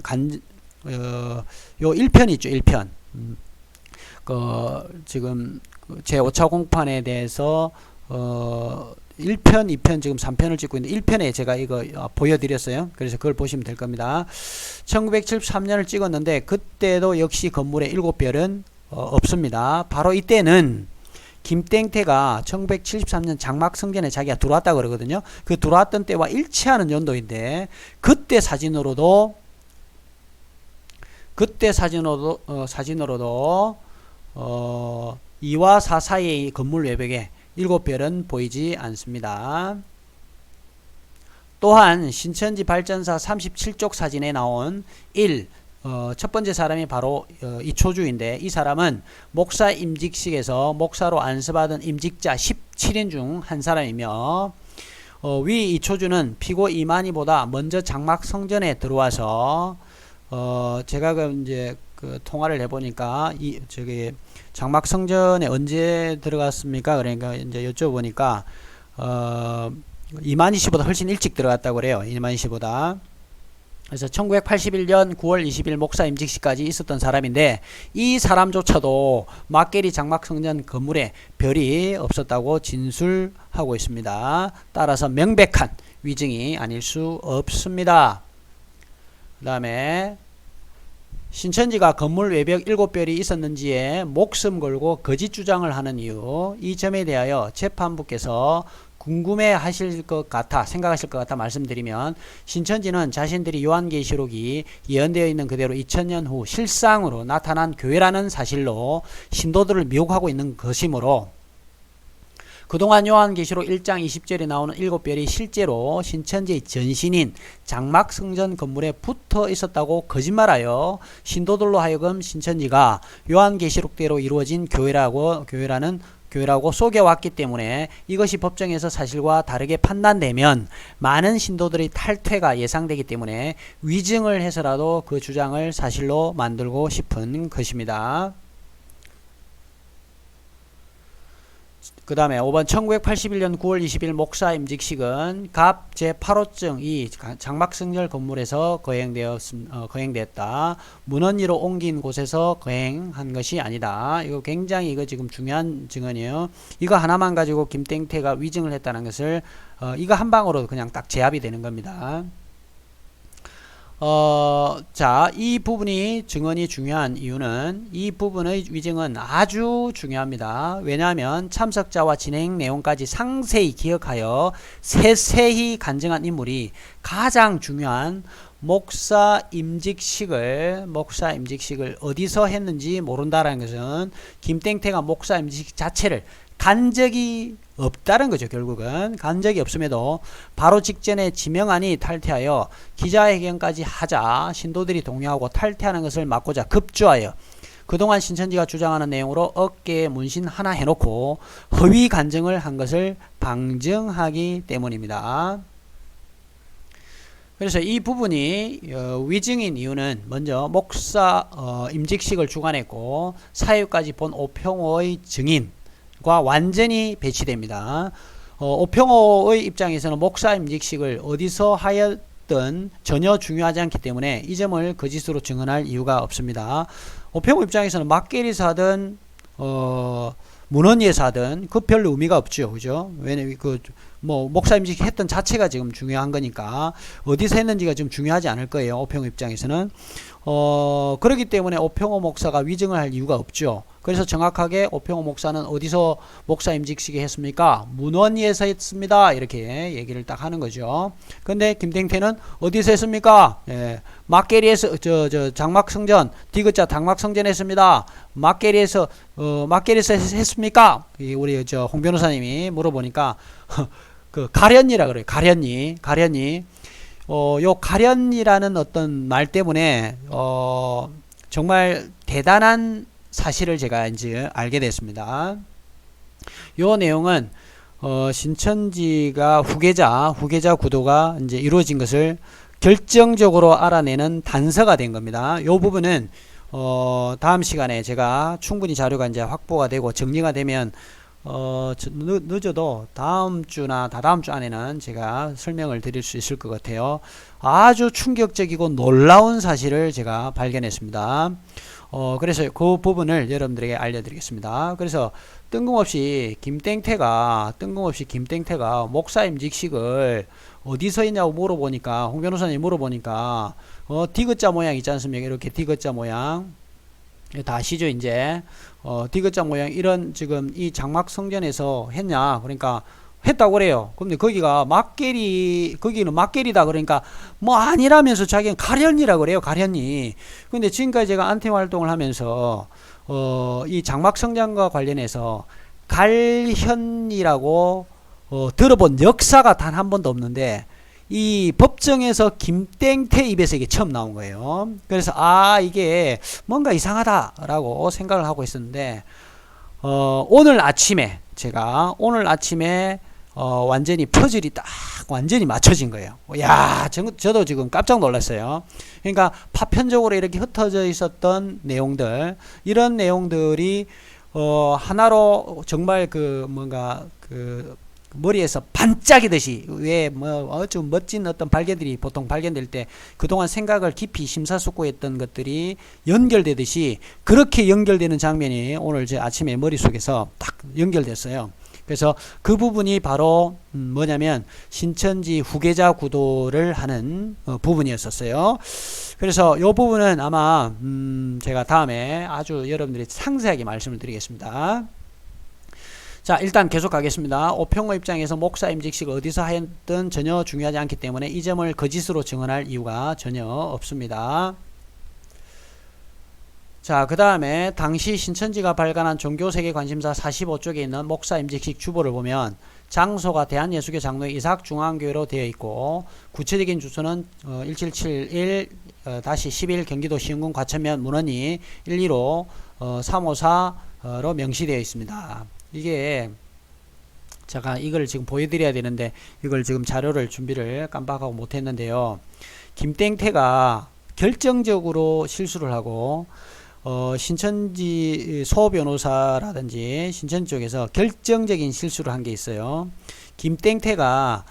요 1편 있죠. 1편. 지금 제 5차 공판에 대해서 1편, 2편 지금 3편을 찍고 있는데 1편에 제가 이거 보여드렸어요. 그래서 그걸 보시면 될 겁니다. 1973년을 찍었는데 그때도 역시 건물에 7별은 없습니다. 바로 이때는 김땡태가 1973년 장막성전에 자기가 들어왔다 그러거든요. 그 들어왔던 때와 일치하는 연도인데 그때 사진으로도 사진으로도 2와 4 사이의 건물 외벽에 7별은 보이지 않습니다. 또한 신천지 발전사 37쪽 사진에 나온 1. 첫 번째 사람이 바로 이초주인데 이 사람은 목사 임직식에서 목사로 안수받은 임직자 17인 중 한 사람이며 위 이초주는 피고 이만희보다 먼저 장막성전에 들어와서 제가 이제 통화를 해보니까 저기 장막성전에 언제 들어갔습니까? 그러니까 이제 여쭤보니까 이만희 씨보다 훨씬 일찍 들어갔다고 그래요. 이만희 씨보다. 그래서 1981년 9월 20일 목사 임직식까지 있었던 사람인데 이 사람조차도 막계리 장막성전 건물에 별이 없었다고 진술하고 있습니다. 따라서 명백한 위증이 아닐 수 없습니다. 그 다음에 신천지가 건물 외벽 7별이 있었는지에 목숨 걸고 거짓 주장을 하는 이유, 이 점에 대하여 재판부께서 궁금해 하실 것 같아, 생각하실 것 같아 말씀드리면, 신천지는 자신들이 요한계시록이 예언되어 있는 그대로 2000년 후 실상으로 나타난 교회라는 사실로 신도들을 미혹하고 있는 것이므로 그동안 요한계시록 1장 20절에 나오는 7별이 실제로 신천지의 전신인 장막성전 건물에 붙어 있었다고 거짓말하여 신도들로 하여금 신천지가 요한계시록대로 이루어진 교회라고 속여왔기 때문에 이것이 법정에서 사실과 다르게 판단되면 많은 신도들의 탈퇴가 예상되기 때문에 위증을 해서라도 그 주장을 사실로 만들고 싶은 것입니다. 그 다음에 5번 1981년 9월 20일 목사 임직식은 갑 제8호증 이 장막성전 건물에서 거행되었다. 문헌리로 옮긴 곳에서 거행한 것이 아니다. 이거 굉장히 지금 중요한 증언이에요. 이거 하나만 가지고 김땡태가 위증을 했다는 것을 이거 한 방으로 그냥 딱 제압이 되는 겁니다. 자, 이 부분이 증언이 중요한 이유는 이 부분의 위증은 아주 중요합니다. 왜냐하면 참석자와 진행 내용까지 상세히 기억하여 세세히 간증한 인물이 가장 중요한 목사 임직식을 어디서 했는지 모른다라는 것은 김땡태가 목사 임직식 자체를 간 적이 없다는 거죠. 결국은 간 적이 없음에도 바로 직전에 지명안이 탈퇴하여 기자회견까지 하자 신도들이 동요하고 탈퇴하는 것을 막고자 급조하여 그동안 신천지가 주장하는 내용으로 어깨에 문신 하나 해놓고 허위 간증을 한 것을 방증하기 때문입니다. 그래서 이 부분이 위증인 이유는 먼저 목사 임직식을 주관했고 사유까지 본 오평호의 증인과 완전히 배치됩니다. 오평호의 입장에서는 목사 임직식을 어디서 하였든 전혀 중요하지 않기 때문에 이 점을 거짓으로 증언할 이유가 없습니다. 오평호 입장에서는 막계리사든 문헌예사든 그 별로 의미가 없죠. 그죠? 왜냐면 목사 임직 했던 자체가 지금 중요한 거니까 어디서 했는지가 좀 중요하지 않을 거예요. 오평호 입장에서는. 그렇기 때문에 오평호 목사가 위증을 할 이유가 없죠. 그래서 정확하게 오평호 목사는 어디서 목사 임직식에 했습니까? 문헌위에서 했습니다. 이렇게 얘기를 딱 하는 거죠. 근데 김땡태는 어디서 했습니까? 예, 막계리에서 장막성전 디귿자 장막성전 했습니다. 막계리에서 했습니까? 우리 홍 변호사님이 물어보니까 그 가련이라 그래요. 가련이 요 가련이라는 어떤 말 때문에 정말 대단한 사실을 제가 이제 알게 됐습니다. 요 내용은 신천지가 후계자 구도가 이제 이루어진 것을 결정적으로 알아내는 단서가 된 겁니다. 요 부분은 다음 시간에 제가 충분히 자료가 이제 확보가 되고 정리가 되면 늦어도 다음 주나 다다음 주 안에는 제가 설명을 드릴 수 있을 것 같아요. 아주 충격적이고 놀라운 사실을 제가 발견했습니다. 그래서 그 부분을 여러분들에게 알려드리겠습니다. 그래서 뜬금없이 김땡태가 목사 임직식을 어디서 했냐고 물어보니까 홍 변호사님 물어보니까 디귿자 모양 있지 않습니까? 이렇게 디귿자 모양 다 아시죠? 이제 디귿자 모양 이런 지금 이 장막성전에서 했냐? 그러니까 했다고 그래요. 근데 거기는 막계리다 그러니까 뭐 아니라면서 자기는 가련이라고 그래요. 가련이. 근데 지금까지 제가 안티 활동을 하면서 이 장막성전과 관련해서 갈현이라고 들어본 역사가 단 한 번도 없는데 이 법정에서 김땡태 입에서 이게 처음 나온 거예요. 그래서 이게 뭔가 이상하다라고 생각을 하고 있었는데 오늘 아침에 완전히 퍼즐이 딱 완전히 맞춰진 거예요. 야, 저도 지금 깜짝 놀랐어요. 그러니까 파편적으로 이렇게 흩어져 있었던 내용들, 이런 내용들이 하나로 정말 머리에서 반짝이듯이 좀 멋진 어떤 발견들이 보통 발견될 때 그동안 생각을 깊이 심사숙고했던 것들이 연결되듯이 그렇게 연결되는 장면이 오늘 제 아침에 머릿속에서 딱 연결됐어요. 그래서 그 부분이 바로 뭐냐면 신천지 후계자 구도를 하는 부분이었었어요. 그래서 이 부분은 아마 제가 다음에 아주 여러분들이 상세하게 말씀을 드리겠습니다. 자, 일단 계속 가겠습니다. 오평호 입장에서 목사 임직식 어디서 하였든 전혀 중요하지 않기 때문에 이 점을 거짓으로 증언할 이유가 전혀 없습니다. 자, 그 다음에 당시 신천지가 발간한 종교세계 관심사 45쪽에 있는 목사 임직식 주보를 보면 장소가 대한예수교 장로회 이삭중앙교회로 되어 있고 구체적인 주소는 1771-11 경기도 시흥군 과천면 문헌이 115 354로 명시되어 있습니다. 이게 제가 이걸 지금 보여드려야 되는데 이걸 지금 자료를 준비를 깜빡하고 못했는데요. 김땡태가 결정적으로 실수를 하고 신천지 소 변호사라든지 신천지 쪽에서 결정적인 실수를 한 게 있어요. 김땡태가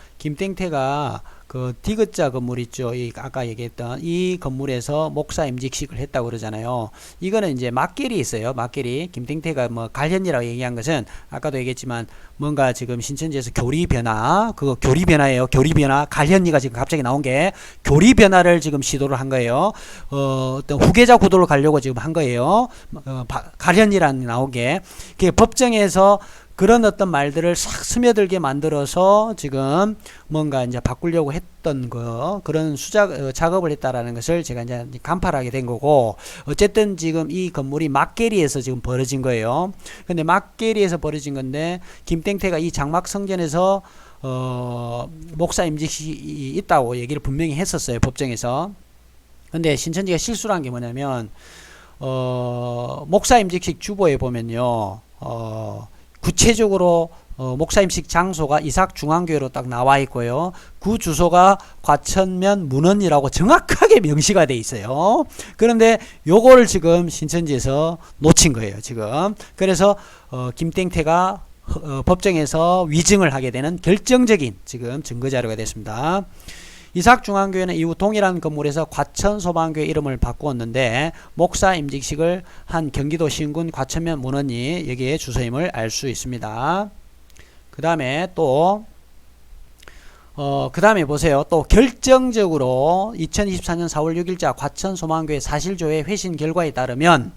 그 디귿자 건물 있죠. 아까 얘기했던 이 건물에서 목사 임직식을 했다고 그러잖아요. 이거는 이제 막계리 있어요. 막계리. 김땡태가 뭐 갈현이라고 얘기한 것은 아까도 얘기했지만 뭔가 지금 신천지에서 교리 변화예요. 교리 변화. 갈현이가 지금 갑자기 나온 게 교리 변화를 지금 시도를 한 거예요. 어떤 후계자 구도를 가려고 지금 한 거예요. 갈현이라는 나오게. 그게 법정에서 그런 어떤 말들을 싹 스며들게 만들어서 지금 뭔가 이제 바꾸려고 했던 그런 작업을 했다라는 것을 제가 이제 간파하게 된 거고, 어쨌든 지금 이 건물이 막계리에서 지금 벌어진 거예요. 근데 막계리에서 벌어진 건데 김땡태가 이 장막성전에서 목사 임직식이 있다고 얘기를 분명히 했었어요, 법정에서. 근데 신천지가 실수한 게 뭐냐면 목사 임직식 주보에 보면요, 구체적으로 목사임식 장소가 이삭중앙교회로 딱 나와 있고요. 그 주소가 과천면 문헌이라고 정확하게 명시가 돼 있어요. 그런데 요거를 지금 신천지에서 놓친 거예요, 지금. 그래서 김땡태가 법정에서 위증을 하게 되는 결정적인 지금 증거 자료가 됐습니다. 이삭중앙교회는 이후 동일한 건물에서 과천소망교회 이름을 바꾸었는데 목사 임직식을 한 경기도 신군 과천면 문헌이 여기에 주소임을 알 수 있습니다. 그 다음에 또 그 다음에 보세요. 또 결정적으로 2024년 4월 6일자 과천소망교회 사실조회 회신 결과에 따르면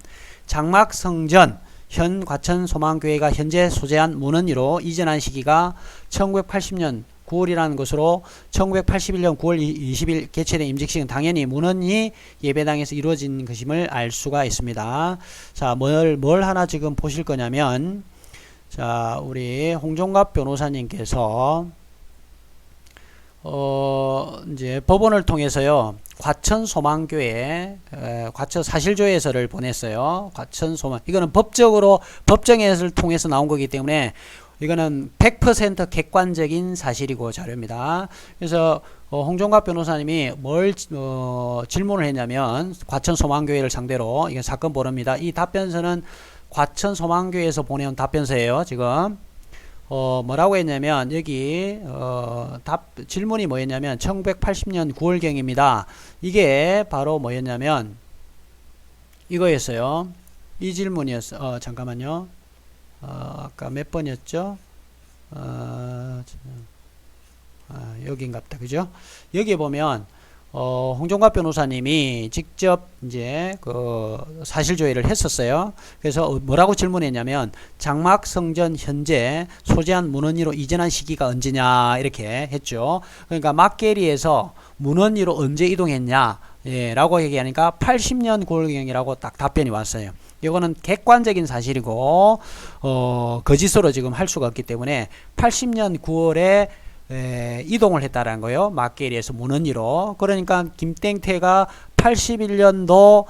장막성전 현 과천소망교회가 현재 소재한 문헌이로 이전한 시기가 1980년 9월이라는 것으로 1981년 9월 20일 개최된 임직식은 당연히 문헌이 예배당에서 이루어진 것임을 알 수가 있습니다. 자, 뭘 하나 지금 보실 거냐면, 자, 우리 홍종갑 변호사님께서 이제 법원을 통해서요, 과천소망교회 과천 사실조회서를 보냈어요. 과천소망, 이거는 법정에서 통해서 나온 거기 때문에 이거는 100% 객관적인 사실이고 자료입니다. 그래서 홍종갑 변호사님이 뭘 질문을 했냐면, 과천소망교회를 상대로, 이게 사건 번호입니다. 이 답변서는 과천소망교회에서 보내온 답변서예요, 지금. 뭐라고 했냐면, 여기 질문이 뭐였냐면 1980년 9월경입니다. 이게 바로 뭐였냐면 이거였어요. 이 질문이었어. 잠깐만요. 아까 몇 번이었죠? 여긴갑다. 그죠? 여기에 보면, 홍종갑 변호사님이 직접 이제 사실조회를 했었어요. 그래서 뭐라고 질문했냐면, 장막성전 현재 소재한 문헌이로 이전한 시기가 언제냐, 이렇게 했죠. 그러니까 막계리에서 문헌이로 언제 이동했냐, 예, 라고 얘기하니까 80년 9월경이라고 딱 답변이 왔어요. 이거는 객관적인 사실이고 거짓으로 지금 할 수가 없기 때문에 80년 9월에 이동을 했다라는 거예요. 막계리에서 문헌이로. 그러니까 김땡태가 81년도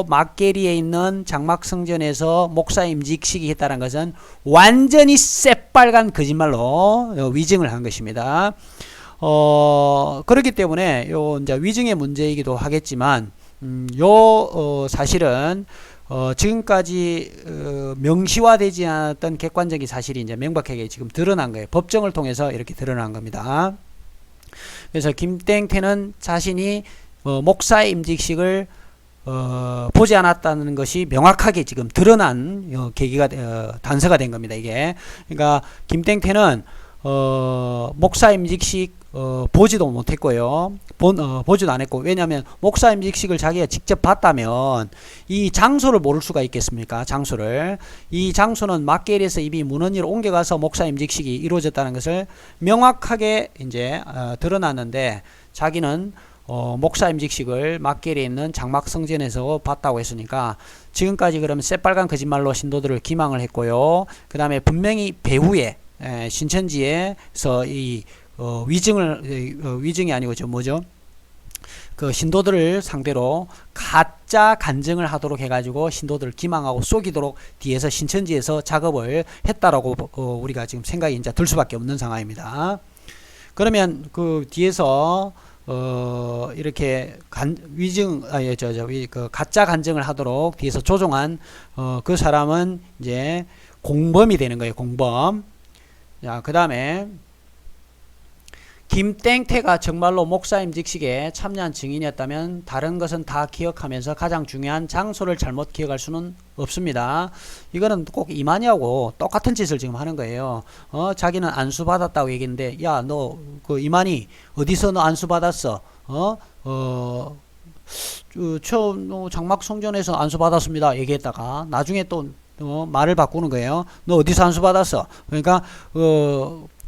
막계리에 있는 장막성전에서 목사 임직식이 했다는 것은 완전히 새빨간 거짓말로 위증을 한 것입니다. 그렇기 때문에 이제 위증의 문제이기도 하겠지만, 사실은 지금까지 명시화되지 않았던 객관적인 사실이 이제 명백하게 지금 드러난 거예요. 법정을 통해서 이렇게 드러난 겁니다. 그래서 김땡태는 자신이 목사의 임직식을 보지 않았다는 것이 명확하게 지금 드러난 계기가 단서가 된 겁니다. 이게. 그러니까 김땡태는 목사 임직식 보지도 못했고요. 보지도 않았고, 왜냐하면 목사 임직식을 자기가 직접 봤다면 이 장소를 모를 수가 있겠습니까? 장소를. 이 장소는 막계리에서 이미 문헌리로 옮겨가서 목사 임직식이 이루어졌다는 것을 명확하게 이제 드러났는데, 자기는 목사 임직식을 막계리에 있는 장막성전에서 봤다고 했으니까 지금까지 그러면 새빨간 거짓말로 신도들을 기망을 했고요. 그 다음에 분명히 배후에 신천지에서 이 위증이 아니고 그 신도들을 상대로 가짜 간증을 하도록 해가지고 신도들을 기망하고 속이도록 뒤에서 신천지에서 작업을 했다라고 우리가 지금 생각이 이제 들 수밖에 없는 상황입니다. 그러면 그 뒤에서 이렇게 가짜 간증을 하도록 뒤에서 조종한 그 사람은 이제 공범이 되는 거예요. 공범. 자, 그 다음에 김땡태가 정말로 목사 임직식에 참여한 증인이었다면 다른 것은 다 기억하면서 가장 중요한 장소를 잘못 기억할 수는 없습니다. 이거는 꼭 이만희하고 똑같은 짓을 지금 하는 거예요. 자기는 안수 받았다고 얘기했는데, 야, 너 그 이만희 어디서 너 안수 받았어? 처음 장막성전에서 안수 받았습니다 얘기했다가 나중에 또 말을 바꾸는 거예요. 너 어디서 안수 받았어? 그러니까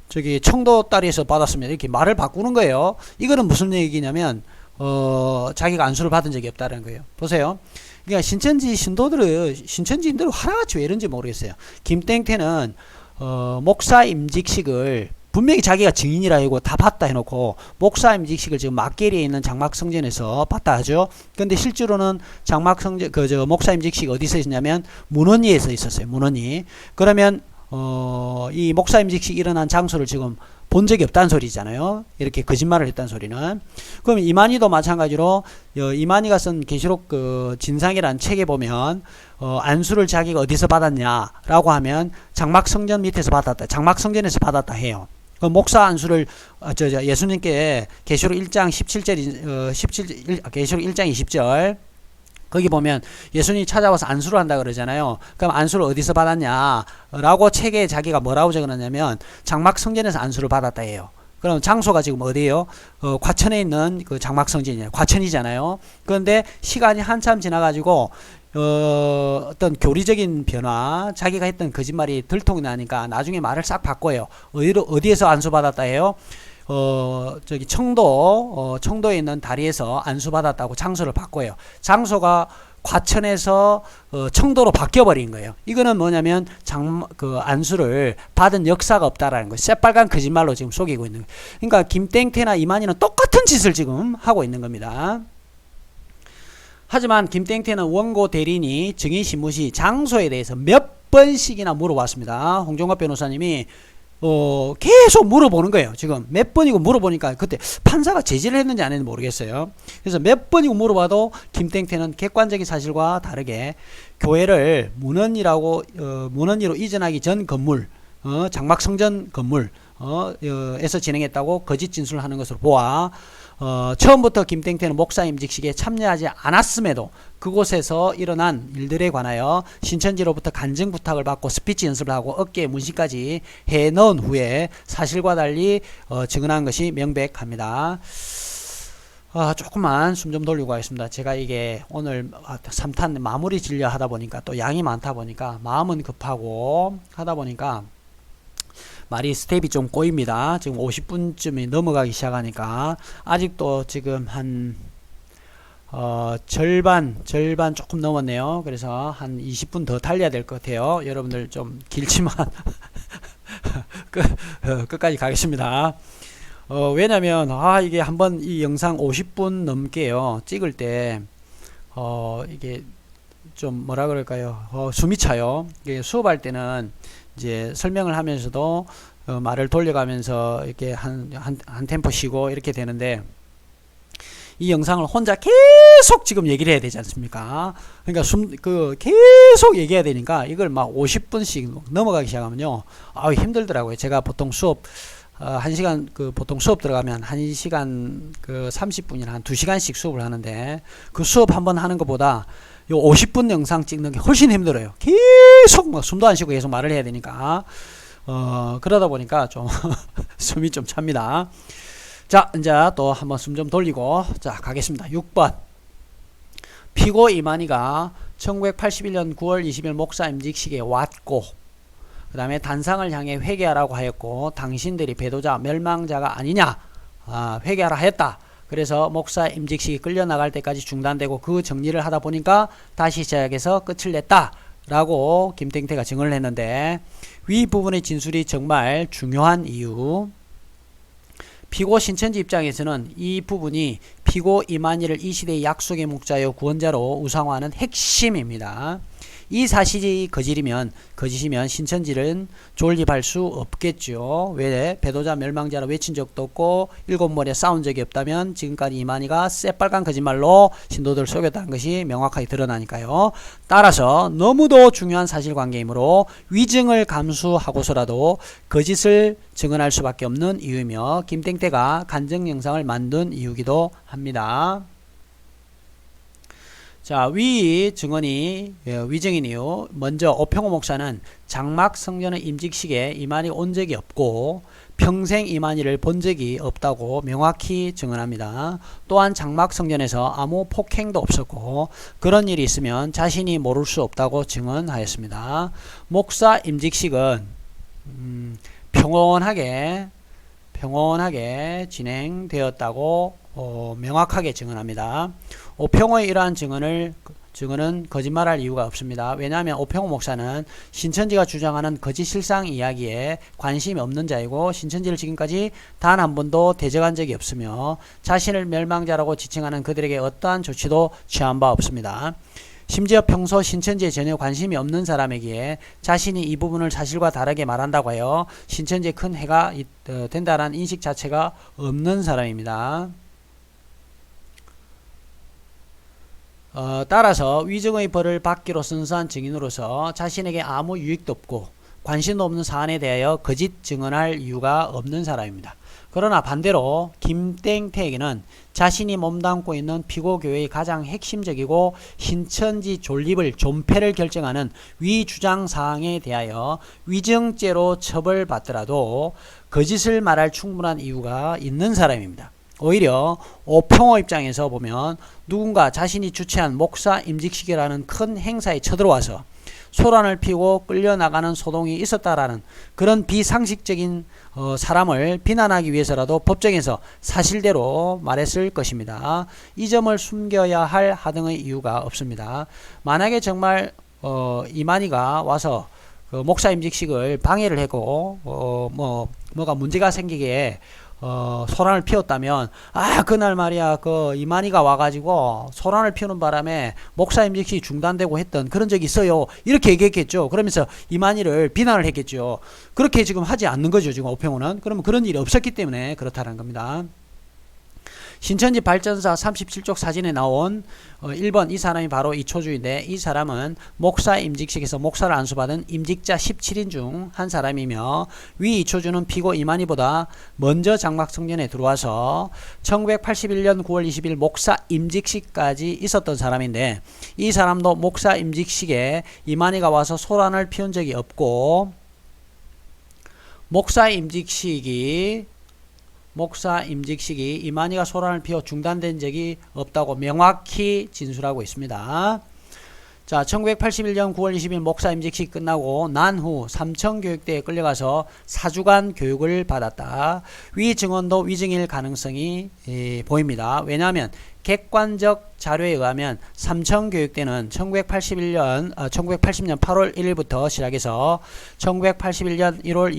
저기 청도 다리에서 받았으면 이렇게 말을 바꾸는 거예요. 이거는 무슨 얘기냐면 자기가 안수를 받은 적이 없다는 거예요. 보세요. 그러니까 신천지인들은 하나같이 왜 이런지 모르겠어요. 김땡태는 목사 임직식을 분명히 자기가 증인이라 하고 다 봤다 해놓고 목사 임직식을 지금 막계리에 있는 장막성전에서 봤다 하죠. 근데 실제로는 장막성전 목사 임직식 어디서 있었냐면 문헌리에서 있었어요. 문헌리. 그러면 이 목사 임직식 일어난 장소를 지금 본 적이 없다는 소리잖아요. 이렇게 거짓말을 했다는 소리는. 그럼 이만희도 마찬가지로 이만희가 쓴 계시록 진상이라는 책에 보면 안수를 자기가 어디서 받았냐라고 하면 장막성전 밑에서 받았다. 장막성전에서 받았다 해요. 그 목사 안수를 예수님께 계시록 1장 17절 계시록 1장 20절 거기 보면 예수님이 찾아와서 안수를 한다 그러잖아요. 그럼 안수를 어디서 받았냐라고 책에 자기가 뭐라고 적어놨냐면 장막성전에서 안수를 받았다 해요. 그럼 장소가 지금 어디예요? 과천에 있는 그 장막성전이에요. 과천이잖아요. 그런데 시간이 한참 지나가지고 어떤 교리적인 변화, 자기가 했던 거짓말이 들통이 나니까 나중에 말을 싹 바꿔요. 어디에서 안수받았다 해요? 저기 청도에 있는 다리에서 안수받았다고 장소를 바꿔요. 장소가 과천에서 청도로 바뀌어버린 거예요. 이거는 뭐냐면 안수를 받은 역사가 없다라는 거예요. 새빨간 거짓말로 지금 속이고 있는 거예요. 그러니까 김땡태나 이만희는 똑같은 짓을 지금 하고 있는 겁니다. 하지만 김땡태는 원고 대리인이 증인신문시 장소에 대해서 몇 번씩이나 물어봤습니다. 홍종갑 변호사님이 계속 물어보는 거예요. 지금 몇 번이고 물어보니까 그때 판사가 제지를 했는지 안 했는지 모르겠어요. 그래서 몇 번이고 물어봐도 김땡태는 객관적인 사실과 다르게 교회를 문헌리로 이전하기 전 건물, 장막성전 건물 에서 진행했다고 거짓 진술을 하는 것으로 보아 처음부터 김땡태는 목사 임직식에 참여하지 않았음에도 그곳에서 일어난 일들에 관하여 신천지로부터 간증 부탁을 받고 스피치 연습을 하고 어깨에 문신까지 해 넣은 후에 사실과 달리 증언한 것이 명백합니다. 조금만 숨 좀 돌리고 가겠습니다. 제가 이게 오늘 3탄 마무리 진료 하다 보니까 또 양이 많다 보니까 마음은 급하고 하다 보니까 말이 스텝이 좀 꼬입니다. 지금 50분쯤이 넘어가기 시작하니까 아직도 지금 한 절반 조금 넘었네요. 그래서 한 20분 더 달려야 될 것 같아요. 여러분들 좀 길지만 끝까지 가겠습니다. 왜냐면 이게 한번 이 영상 50분 넘게요 찍을 때 이게 좀 뭐라 그럴까요? 숨이 차요. 이게 수업할 때는 이제 설명을 하면서도 말을 돌려가면서 이렇게 한 템포 쉬고 이렇게 되는데 이 영상을 혼자 계속 지금 얘기를 해야 되지 않습니까? 그러니까 계속 얘기해야 되니까 이걸 막 50분씩 넘어가기 시작하면요. 힘들더라고요. 제가 보통 수업 1시간 보통 수업 들어가면 1시간 30분이나 한 2시간씩 수업을 하는데 그 수업 한번 하는 것보다 요 50분 영상 찍는 게 훨씬 힘들어요. 계속 막 숨도 안 쉬고 계속 말을 해야 되니까 그러다 보니까 좀 숨이 좀 찹니다. 자, 이제 또 한번 숨 좀 돌리고 자 가겠습니다. 6번 피고 이만희가 1981년 9월 20일 목사 임직식에 왔고 그 다음에 단상을 향해 회개하라고 하였고 당신들이 배도자 멸망자가 아니냐 회개하라 하였다. 그래서 목사 임직식이 끌려나갈 때까지 중단되고 그 정리를 하다 보니까 다시 시작해서 끝을 냈다 라고 김땡태가 증언을 했는데 위 부분의 진술이 정말 중요한 이유 피고 신천지 입장에서는 이 부분이 피고 이만희를 이 시대의 약속의 목자요 구원자로 우상화하는 핵심입니다. 이 사실이 거짓이면 신천지는 존립할 수 없겠죠. 왜? 배도자 멸망자로 외친 적도 없고 일곱 머리에 싸운 적이 없다면 지금까지 이만희가 새빨간 거짓말로 신도들을 속였다는 것이 명확하게 드러나니까요. 따라서 너무도 중요한 사실관계이므로 위증을 감수하고서라도 거짓을 증언할 수밖에 없는 이유이며 김땡태가 간증 영상을 만든 이유기도 합니다. 자, 위 증언이 위증인 이유. 먼저 오평호 목사는 장막 성전의 임직식에 이만희 온 적이 없고 평생 이만희를 본 적이 없다고 명확히 증언합니다. 또한 장막성전에서 아무 폭행도 없었고 그런 일이 있으면 자신이 모를 수 없다고 증언하였습니다. 목사 임직식은 평온하게 진행되었다고 명확하게 증언합니다. 오평호의 이러한 증언은 거짓말할 이유가 없습니다. 왜냐하면 오평호 목사는 신천지가 주장하는 거짓 실상 이야기에 관심이 없는 자이고 신천지를 지금까지 단 한 번도 대적한 적이 없으며 자신을 멸망자라고 지칭하는 그들에게 어떠한 조치도 취한 바 없습니다. 심지어 평소 신천지에 전혀 관심이 없는 사람에게 자신이 이 부분을 사실과 다르게 말한다고 하여 신천지에 큰 해가 된다는 인식 자체가 없는 사람입니다. 따라서 위증의 벌을 받기로 선서한 증인으로서 자신에게 아무 유익도 없고 관심도 없는 사안에 대하여 거짓 증언할 이유가 없는 사람입니다. 그러나 반대로 김땡태에게는 자신이 몸담고 있는 피고교회의 가장 핵심적이고 신천지 존폐를 결정하는 위 주장 사항에 대하여 위증죄로 처벌받더라도 거짓을 말할 충분한 이유가 있는 사람입니다. 오히려 오평호 입장에서 보면 누군가 자신이 주최한 목사 임직식이라는 큰 행사에 쳐들어와서 소란을 피우고 끌려나가는 소동이 있었다라는 그런 비상식적인 사람을 비난하기 위해서라도 법정에서 사실대로 말했을 것입니다. 이 점을 숨겨야 할 하등의 이유가 없습니다. 만약에 정말 이만희가 와서 그 목사 임직식을 방해를 했고 뭐가 문제가 생기게 소란을 피웠다면 그날 말이야 그 이만희가 와가지고 소란을 피우는 바람에 목사 임직식이 중단되고 했던 그런 적이 있어요 이렇게 얘기했겠죠. 그러면서 이만희를 비난을 했겠죠. 그렇게 지금 하지 않는 거죠 지금 오평호는. 그러면 그런 일이 없었기 때문에 그렇다는 겁니다. 신천지 발전사 37쪽 사진에 나온 1번 이 사람이 바로 이초주인데 이 사람은 목사 임직식에서 목사를 안수받은 임직자 17인 중 한 사람이며 위 이초주는 피고 이만희보다 먼저 장막성전에 들어와서 1981년 9월 20일 목사 임직식까지 있었던 사람인데 이 사람도 목사 임직식에 이만희가 와서 소란을 피운 적이 없고 목사 임직식이 이만희가 소란을 피워 중단된 적이 없다고 명확히 진술하고 있습니다. 자, 1981년 9월 20일 목사 임직식이 끝나고 난 후 삼청교육대에 끌려가서 4주간 교육을 받았다. 위 증언도 위증일 가능성이 보입니다. 왜냐하면 객관적 자료에 의하면 삼청교육대는 1980년 8월 1일부터 시작해서 1981년 1월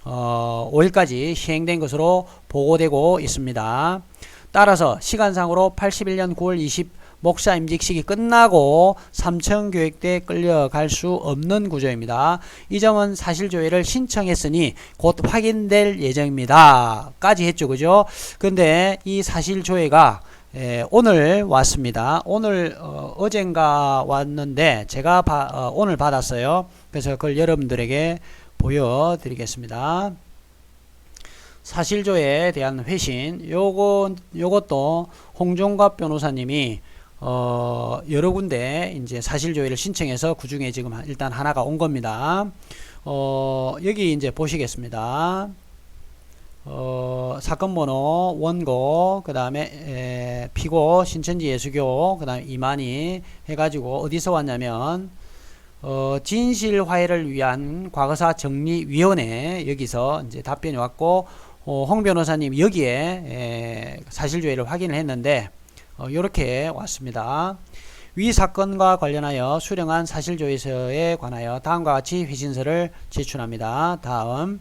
5일까지 시행된 것으로 보고되고 있습니다. 따라서 시간상으로 81년 9월 20 목사 임직식이 끝나고 삼청교육대에 끌려갈 수 없는 구조입니다. 이 점은 사실조회를 신청했으니 곧 확인될 예정입니다. 까지 했죠. 그죠? 근데 이 사실조회가 오늘 왔습니다. 오늘 어젠가 왔는데 제가 오늘 받았어요. 그래서 그걸 여러분들에게 보여드리겠습니다. 사실조회에 대한 회신 요것도 홍종갑 변호사님이 여러 군데 이제 사실조회를 신청해서 그 중에 지금 일단 하나가 온 겁니다. 여기 이제 보시겠습니다. 사건 번호 원고 그 다음에 피고 신천지 예수교 그 다음에 이만희 해가지고 어디서 왔냐면 진실 화해를 위한 과거사 정리위원회 여기서 이제 답변이 왔고 홍 변호사님 여기에 사실조회를 확인을 했는데 이렇게 왔습니다. 위 사건과 관련하여 수령한 사실조회서에 관하여 다음과 같이 회신서를 제출합니다. 다음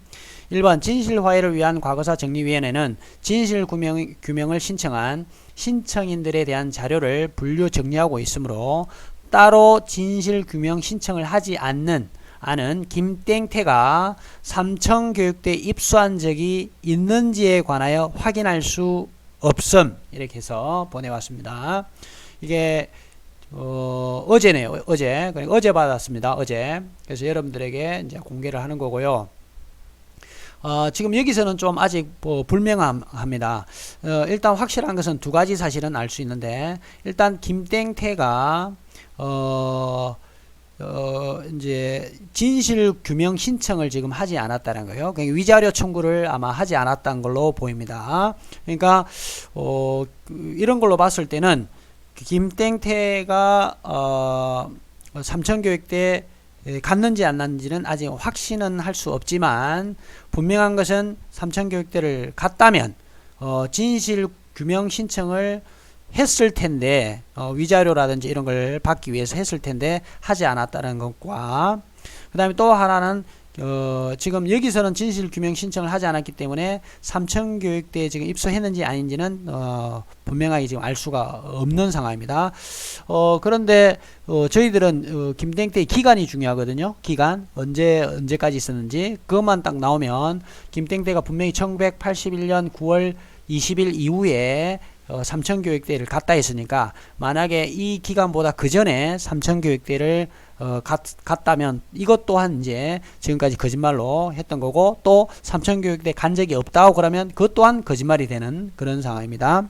1번 진실화해를 위한 과거사 정리위원회는 진실규명을 신청한 신청인들에 대한 자료를 분류 정리하고 있으므로 따로 진실규명 신청을 하지 않은 김땡태가 삼청교육대에 입소한 적이 있는지에 관하여 확인할 수 없음 이렇게 해서 보내왔습니다. 이게 어제네요. 어제 받았습니다. 어제. 그래서 여러분들에게 이제 공개를 하는 거고요. 지금 여기서는 좀 아직 불명합니다. 일단 확실한 것은 두 가지 사실은 알 수 있는데 일단 김땡태가 이제 진실 규명 신청을 지금 하지 않았다는 거예요. 그러니까 위자료 청구를 아마 하지 않았던 걸로 보입니다. 그러니까 이런 걸로 봤을 때는 김땡태가 삼천교육대 갔는지 안 갔는지는 아직 확신은 할 수 없지만 분명한 것은 삼천교육대를 갔다면 진실 규명 신청을 했을 텐데 위자료라든지 이런 걸 받기 위해서 했을 텐데 하지 않았다는 것과 그 다음에 또 하나는 지금 여기서는 진실 규명 신청을 하지 않았기 때문에 삼천교육대에 지금 입소했는지 아닌지는 분명하게 지금 알 수가 없는 상황입니다. 그런데 저희들은 김땡태의 기간이 중요하거든요. 기간 언제까지 있었는지 그것만 딱 나오면 김땡태가 분명히 1981년 9월 20일 이후에 삼천교육대를 갔다 했으니까 만약에 이 기간보다 그 전에 삼천교육대를 갔다면 이것 또한 이제 지금까지 거짓말로 했던 거고 또 삼천교육대 간 적이 없다고 그러면 그것 또한 거짓말이 되는 그런 상황입니다.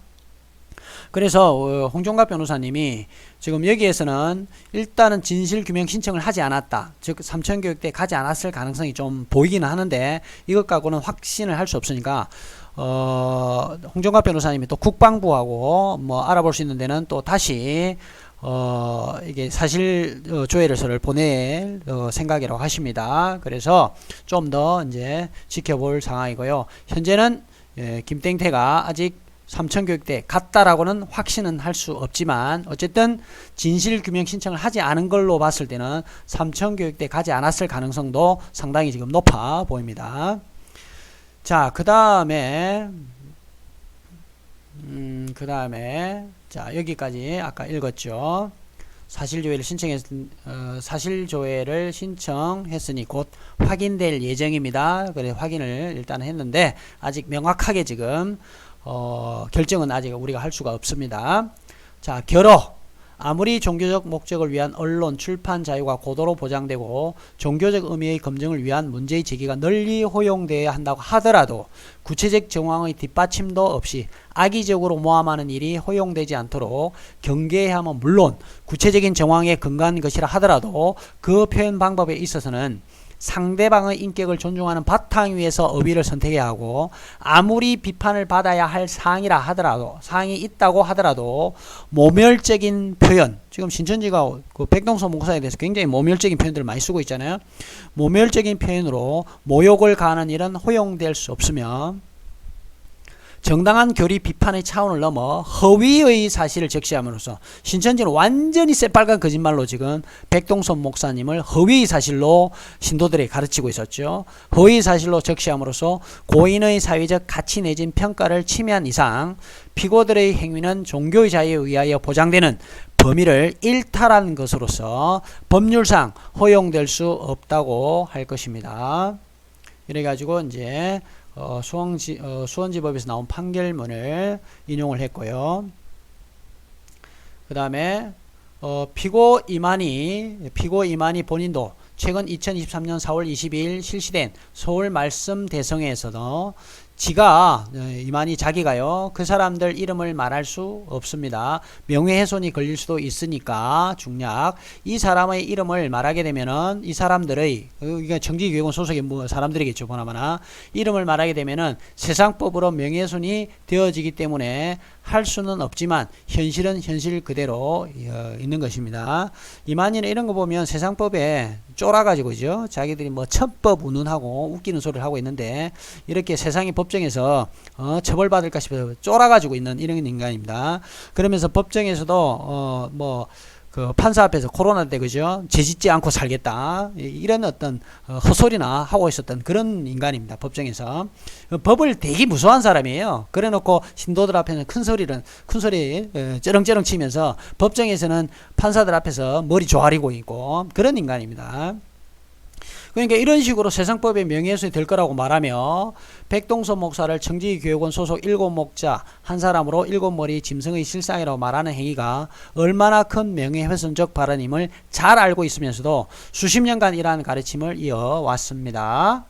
그래서 홍종갑 변호사님이 지금 여기에서는 일단은 진실규명 신청을 하지 않았다. 즉 삼천교육대 가지 않았을 가능성이 좀 보이기는 하는데 이것 갖고는 확신을 할 수 없으니까 홍종갑 변호사님이 또 국방부하고 뭐 알아볼 수 있는 데는 또 다시 이게 사실 조회서를 보낼 생각이라고 하십니다. 그래서 좀 더 이제 지켜볼 상황이고요. 현재는 김땡태가 아직 삼천교육대 갔다라고는 확신은 할 수 없지만 어쨌든 진실규명 신청을 하지 않은 걸로 봤을 때는 삼천교육대 가지 않았을 가능성도 상당히 지금 높아 보입니다. 자, 그 다음에 자, 여기까지 아까 읽었죠. 사실조회를 신청했으니 곧 확인될 예정입니다. 그래 확인을 일단 했는데 아직 명확하게 지금 결정은 아직 우리가 할 수가 없습니다. 자, 결어. 아무리 종교적 목적을 위한 언론, 출판 자유가 고도로 보장되고 종교적 의미의 검증을 위한 문제의 제기가 널리 허용되어야 한다고 하더라도 구체적 정황의 뒷받침도 없이 악의적으로 모함하는 일이 허용되지 않도록 경계해야 하면 물론 구체적인 정황에 근거한 것이라 하더라도 그 표현 방법에 있어서는 상대방의 인격을 존중하는 바탕 위에서 어휘를 선택해야 하고 아무리 비판을 받아야 할 사항이라 하더라도 사항이 있다고 하더라도 모멸적인 표현 지금 신천지가 그 백동서 목사에 대해서 굉장히 모멸적인 표현들을 많이 쓰고 있잖아요. 모멸적인 표현으로 모욕을 가하는 일은 허용될 수 없으며 정당한 교리 비판의 차원을 넘어 허위의 사실을 적시함으로써 신천지는 완전히 새빨간 거짓말로 지금 백동선 목사님을 허위의 사실로 신도들에게 가르치고 있었죠. 허위의 사실로 적시함으로써 고인의 사회적 가치 내진 평가를 침해한 이상 피고들의 행위는 종교의 자유에 의하여 보장되는 범위를 일탈한 것으로서 법률상 허용될 수 없다고 할 것입니다. 이래가지고 이제 수원지법에서 나온 판결문을 인용을 했고요. 그 다음에 피고 이만희 본인도 최근 2023년 4월 22일 실시된 서울 말씀 대성회에서도 이만희 자기가요 그 사람들 이름을 말할 수 없습니다. 명예훼손이 걸릴 수도 있으니까 중략 이 사람의 이름을 말하게 되면은 이 사람들의 이게 정직교육원 소속의 사람들이겠죠. 보나마나 이름을 말하게 되면은 세상법으로 명예훼손이 되어지기 때문에 할 수는 없지만 현실은 현실 그대로 있는 것입니다. 이만희는 이런 거 보면 세상법에 쫄아가지고죠. 자기들이 뭐 천법 운운하고 웃기는 소리를 하고 있는데 이렇게 세상의 법정에서 처벌받을까 싶어서 쫄아가지고 있는 이런 인간입니다. 그러면서 법정에서도 그 판사 앞에서 코로나 때 그죠 죄짓지 않고 살겠다 이런 어떤 헛소리나 하고 있었던 그런 인간입니다. 법정에서 법을 되게 무서워한 사람이에요. 그래놓고 신도들 앞에는 큰 소리 쩌렁쩌렁 치면서 법정에서는 판사들 앞에서 머리 조아리고 있고 그런 인간입니다. 그러니까 이런 식으로 세상법의 명예훼손이 될 거라고 말하며 백동서 목사를 청지교육원 소속 7목자 한 사람으로 7머리 짐승의 실상이라고 말하는 행위가 얼마나 큰 명예훼손적 발언임을 잘 알고 있으면서도 수십 년간 이러한 가르침을 이어왔습니다.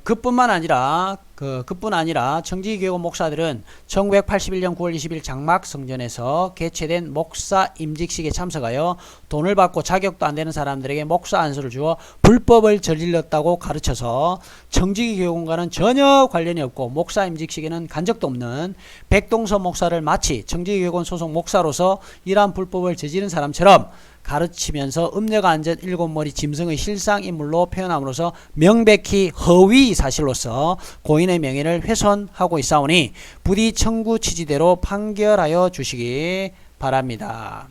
그뿐만 아니라 그뿐 아니라 청지교회원 목사들은 1981년 9월 20일 장막 성전에서 개최된 목사 임직식에 참석하여 돈을 받고 자격도 안 되는 사람들에게 목사 안수를 주어 불법을 저질렀다고 가르쳐서 청지교회원과는 전혀 관련이 없고 목사 임직식에는 간 적도 없는 백동서 목사를 마치 청지교회원 소속 목사로서 이러한 불법을 저지른 사람처럼 가르치면서 음녀가 앉은 일곱 머리 짐승의 실상인물로 표현함으로써 명백히 허위 사실로서 고인의 명예를 훼손하고 있사오니 부디 청구 취지대로 판결하여 주시기 바랍니다.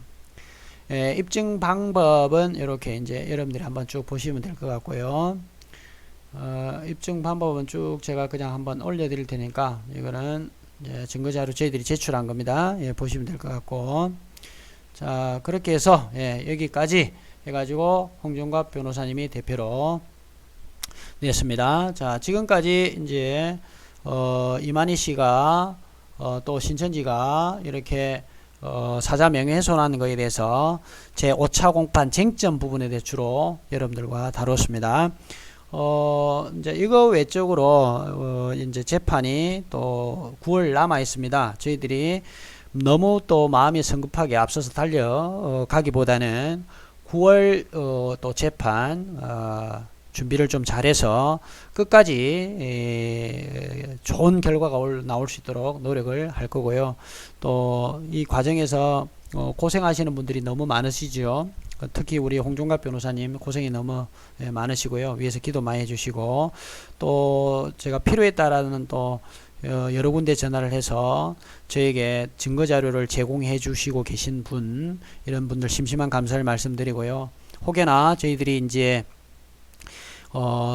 입증 방법은 이렇게 이제 여러분들이 한번 쭉 보시면 될 것 같고요. 입증 방법은 쭉 제가 그냥 한번 올려드릴 테니까 이거는 증거자료 저희들이 제출한 겁니다. 보시면 될 것 같고. 자, 그렇게 해서 여기까지 해가지고 홍종갑 변호사님이 대표로 냈습니다. 자, 지금까지 이제 이만희 씨가 또 신천지가 이렇게 사자 명예훼손하는 것에 대해서 제 5차 공판 쟁점 부분에 대해 주로 여러분들과 다뤘습니다. 이제 이거 외적으로 이제 재판이 또 9월 남아 있습니다. 저희들이 너무 또 마음이 성급하게 앞서서 달려가기보다는 9월 또 재판 준비를 좀 잘해서 끝까지 좋은 결과가 나올 수 있도록 노력을 할 거고요. 또 이 과정에서 고생하시는 분들이 너무 많으시죠. 특히 우리 홍종갑 변호사님 고생이 너무 많으시고요. 위에서 기도 많이 해주시고 또 제가 필요에 따라는 또 여러 군데 전화를 해서 저에게 증거자료를 제공해 주시고 계신 분, 이런 분들 심심한 감사를 말씀드리고요. 혹여나 저희들이 이제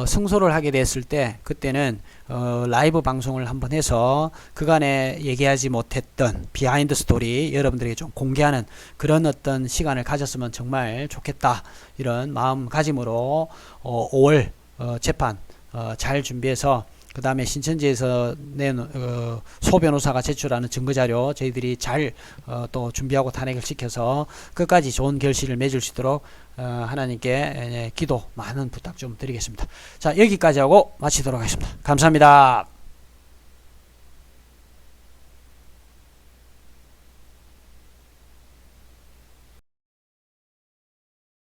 승소를 하게 됐을 때 그때는 라이브 방송을 한번 해서 그간에 얘기하지 못했던 비하인드 스토리 여러분들에게 좀 공개하는 그런 어떤 시간을 가졌으면 정말 좋겠다, 이런 마음가짐으로 5월 재판 잘 준비해서 그 다음에 신천지에서 낸 소 변호사가 제출하는 증거자료 저희들이 잘 또 준비하고 탄핵을 시켜서 끝까지 좋은 결실을 맺을 수 있도록 하나님께 기도 많은 부탁 좀 드리겠습니다. 자, 여기까지 하고 마치도록 하겠습니다. 감사합니다.